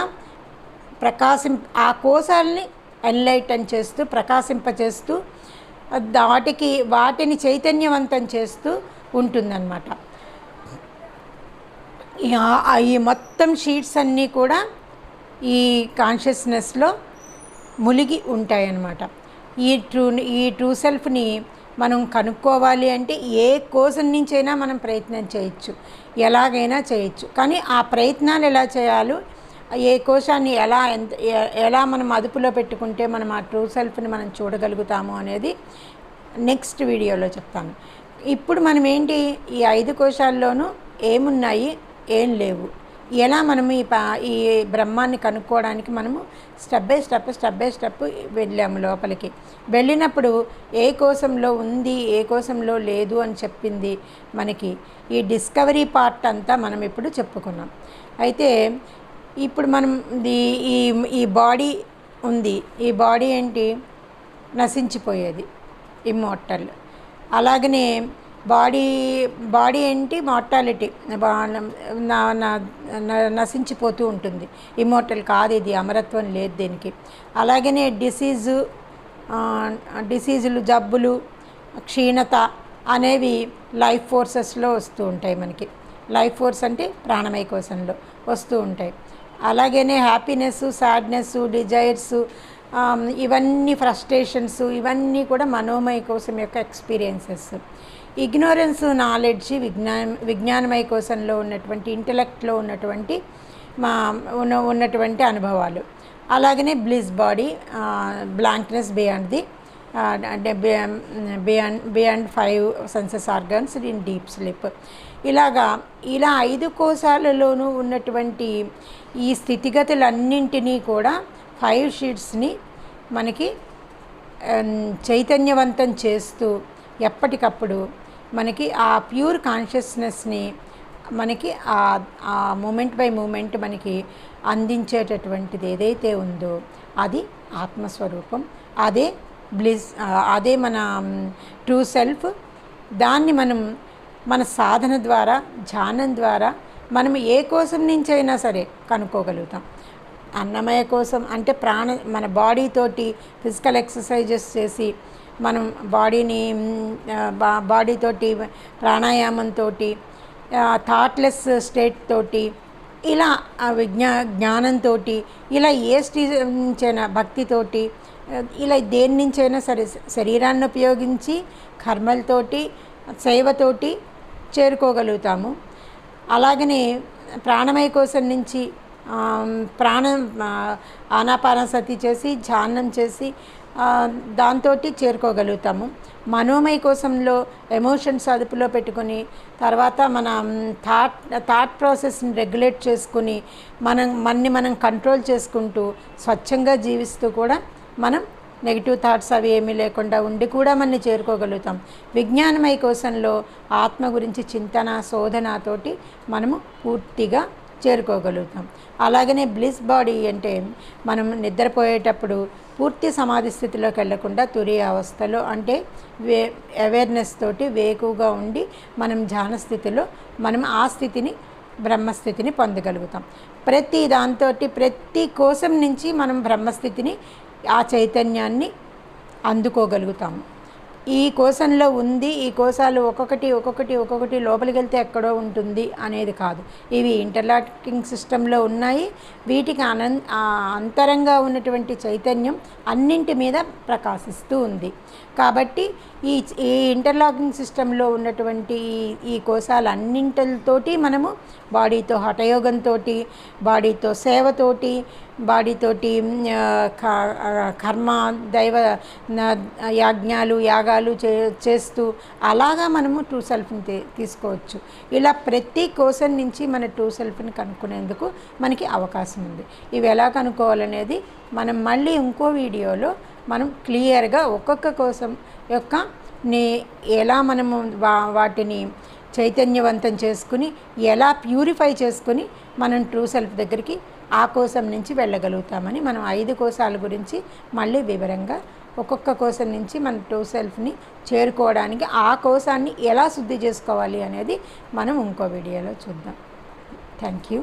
ఆ కోశాలని ఎన్లైటన్ చేస్తూ, ప్రకాశింపచేస్తూ, వాటిని చైతన్యవంతం చేస్తూ ఉంటుందన్నమాట. ఈ మొత్తం షీట్స్ అన్నీ కూడా ఈ కాన్షియస్నెస్లో మునిగి ఉంటాయన్నమాట. ఈ ట్రూ సెల్ఫ్ని మనం కనుక్కోవాలి అంటే ఏ కోశం నుంచైనా మనం ప్రయత్నం చేయొచ్చు, ఎలాగైనా చేయొచ్చు. కానీ ఆ ప్రయత్నాలు ఎలా చేయాలో, ఏ కోశాన్ని ఎలా మనం అదుపులో పెట్టుకుంటే మనం ఆ ట్రూ సెల్ఫ్ని మనం చూడగలుగుతాము అనేది నెక్స్ట్ వీడియోలో చెప్తాను. ఇప్పుడు మనం ఏంటి, ఈ 5 కోశాల్లోనూ ఏమున్నాయి, ఏం లేవు, ఎలా మనం ఈ బ్రహ్మాన్ని కనుక్కోవడానికి మనము స్టెప్ బై స్టెప్ వెళ్ళాము లోపలికి. వెళ్ళినప్పుడు ఏ కోశంలో ఉంది, ఏ కోశంలో లేదు అని చెప్పింది మనకి. ఈ డిస్కవరీ పార్ట్ అంతా మనం ఇప్పుడు చెప్పుకున్నాం. అయితే ఇప్పుడు మనం ఈ ఈ బాడీ ఉంది, ఈ బాడీ ఏంటి, నశించిపోయేది, ఇమ్మోర్టల్. అలాగనే బాడీ ఏంటి, మార్టాలిటీ, నశించిపోతూ ఉంటుంది. ఇమ్మోర్టల్ కాదు, ఇది అమరత్వం లేదు దీనికి. అలాగనే డిసీజులు, జబ్బులు, క్షీణత అనేవి లైఫ్ ఫోర్సెస్లో వస్తూ ఉంటాయి మనకి. లైఫ్ ఫోర్స్ అంటే ప్రాణమయ కోశంలో వస్తూ ఉంటాయి. అలాగనే హ్యాపీనెస్, సాడ్నెస్, డిజైర్స్, ఇవన్నీ ఫ్రస్ట్రేషన్స్, ఇవన్నీ కూడా మనోమయ కోశం యొక్క ఎక్స్పీరియన్సెస్. ఇగ్నోరెన్స్, నాలెడ్జ్, విజ్ఞానమయ కోశంలో ఉన్నటువంటి, ఇంటలెక్ట్లో ఉన్నటువంటి అనుభవాలు. అలాగనే bliss body, blankness beyond 5 senses organs in deep sleep. ఇలా 5 కోశాలలోనూ ఉన్నటువంటి ఈ స్థితిగతులన్నింటినీ కూడా 5 షీట్స్ని మనకి చైతన్యవంతం చేస్తూ ఎప్పటికప్పుడు మనకి ఆ ప్యూర్ కాన్షియస్నెస్ని మనకి ఆ మూమెంట్ బై మూమెంట్ మనకి అందించేటటువంటిది ఏదైతే ఉందో అది ఆత్మస్వరూపం, అదే బ్లిస్, అదే మన ట్రూ సెల్ఫ్. దాన్ని మనం మన సాధన ద్వారా, ధ్యానం ద్వారా మనం ఏ కోసం నుంచైనా సరే కనుక్కోగలుగుతాం. అన్నమయ కోసం అంటే మన బాడీతోటి ఫిజికల్ ఎక్సర్సైజెస్ చేసి మనం బాడీతోటి ప్రాణాయామంతో, థాట్లెస్ స్టేట్ తోటి, ఇలా జ్ఞానంతో, ఇలా ఏ స్టేజ్ నుంచైనా భక్తితోటి, ఇలా దేని నుంచైనా సరే శరీరాన్ని ఉపయోగించి కర్మలతోటి, సేవతోటి చేరుకోగలుగుతాము. అలాగనే ప్రాణమయ కోసం నుంచి ఆనాపానసతి చేసి, ధ్యానం చేసి దాంతో చేరుకోగలుగుతాము. మనోమయ కోసంలో ఎమోషన్స్ అదుపులో పెట్టుకొని, తర్వాత మన థాట్ ప్రాసెస్ని రెగ్యులేట్ చేసుకుని, మనం కంట్రోల్ చేసుకుంటూ స్వచ్ఛంగా జీవిస్తూ కూడా మనం నెగిటివ్ థాట్స్ అవి ఏమీ లేకుండా ఉండి కూడా మనని చేరుకోగలుగుతాం. విజ్ఞానమయ కోశంలో ఆత్మ గురించి చింతన, శోధనతోటి మనము పూర్తిగా చేరుకోగలుగుతాం. అలాగనే బ్లిస్ బాడీ అంటే మనం నిద్రపోయేటప్పుడు పూర్తి సమాధి స్థితిలోకి వెళ్లకుండా తురియ అవస్థలో, అంటే అవేర్నెస్ తోటి వేకువగా ఉండి మనం ధ్యాన స్థితిలో మనం ఆ స్థితిని, బ్రహ్మస్థితిని పొందగలుగుతాం. ప్రతి కోశం నుంచి మనం బ్రహ్మస్థితిని, ఆ చైతన్యాన్ని అందుకోగలుగుతాము. ఈ కోశంలో ఉంది, ఈ కోశాలు ఒక్కొక్కటి లోపలికి వెళ్తే ఎక్కడో ఉంటుంది అనేది కాదు. ఇవి ఇంటర్లాకింగ్ సిస్టంలో ఉన్నాయి. వీటికి అంతరంగా ఉన్నటువంటి చైతన్యం అన్నింటి మీద ప్రకాశిస్తూ ఉంది. కాబట్టి ఈ ఇంటర్లాకింగ్ సిస్టంలో ఉన్నటువంటి ఈ కోశాలన్నింటితోటి మనము బాడీతో హఠయోగంతో, బాడీతో సేవతోటి, బాడీతోటి కర్మ, దైవ యాగాలు చేస్తూ అలాగా మనము ట్రూ సెల్ఫ్ని తీసుకోవచ్చు. ఇలా ప్రతి కోశం నుంచి మన ట్రూ సెల్ఫ్ని కనుక్కునేందుకు మనకి అవకాశం ఉంది. ఇవి ఎలా కనుక్కోవాలనేది మనం మళ్ళీ ఇంకో వీడియోలో మనం క్లియర్గా ఒక్కొక్క కోశం యొక్క ఎలా మనము వాటిని చైతన్యవంతం చేసుకుని, ఎలా ప్యూరిఫై చేసుకుని మనం ట్రూ సెల్ఫ్ దగ్గరికి ఆ కోశం నుంచి వెళ్ళగలుగుతామని మనం 5 కోశాల గురించి మళ్ళీ వివరంగా ఒక్కొక్క కోశం నుంచి మన ట్రూ సెల్ఫ్ని చేరుకోవడానికి ఆ కోశాన్ని ఎలా శుద్ధి చేసుకోవాలి అనేది మనం ఇంకో వీడియోలో చూద్దాం. Thank you.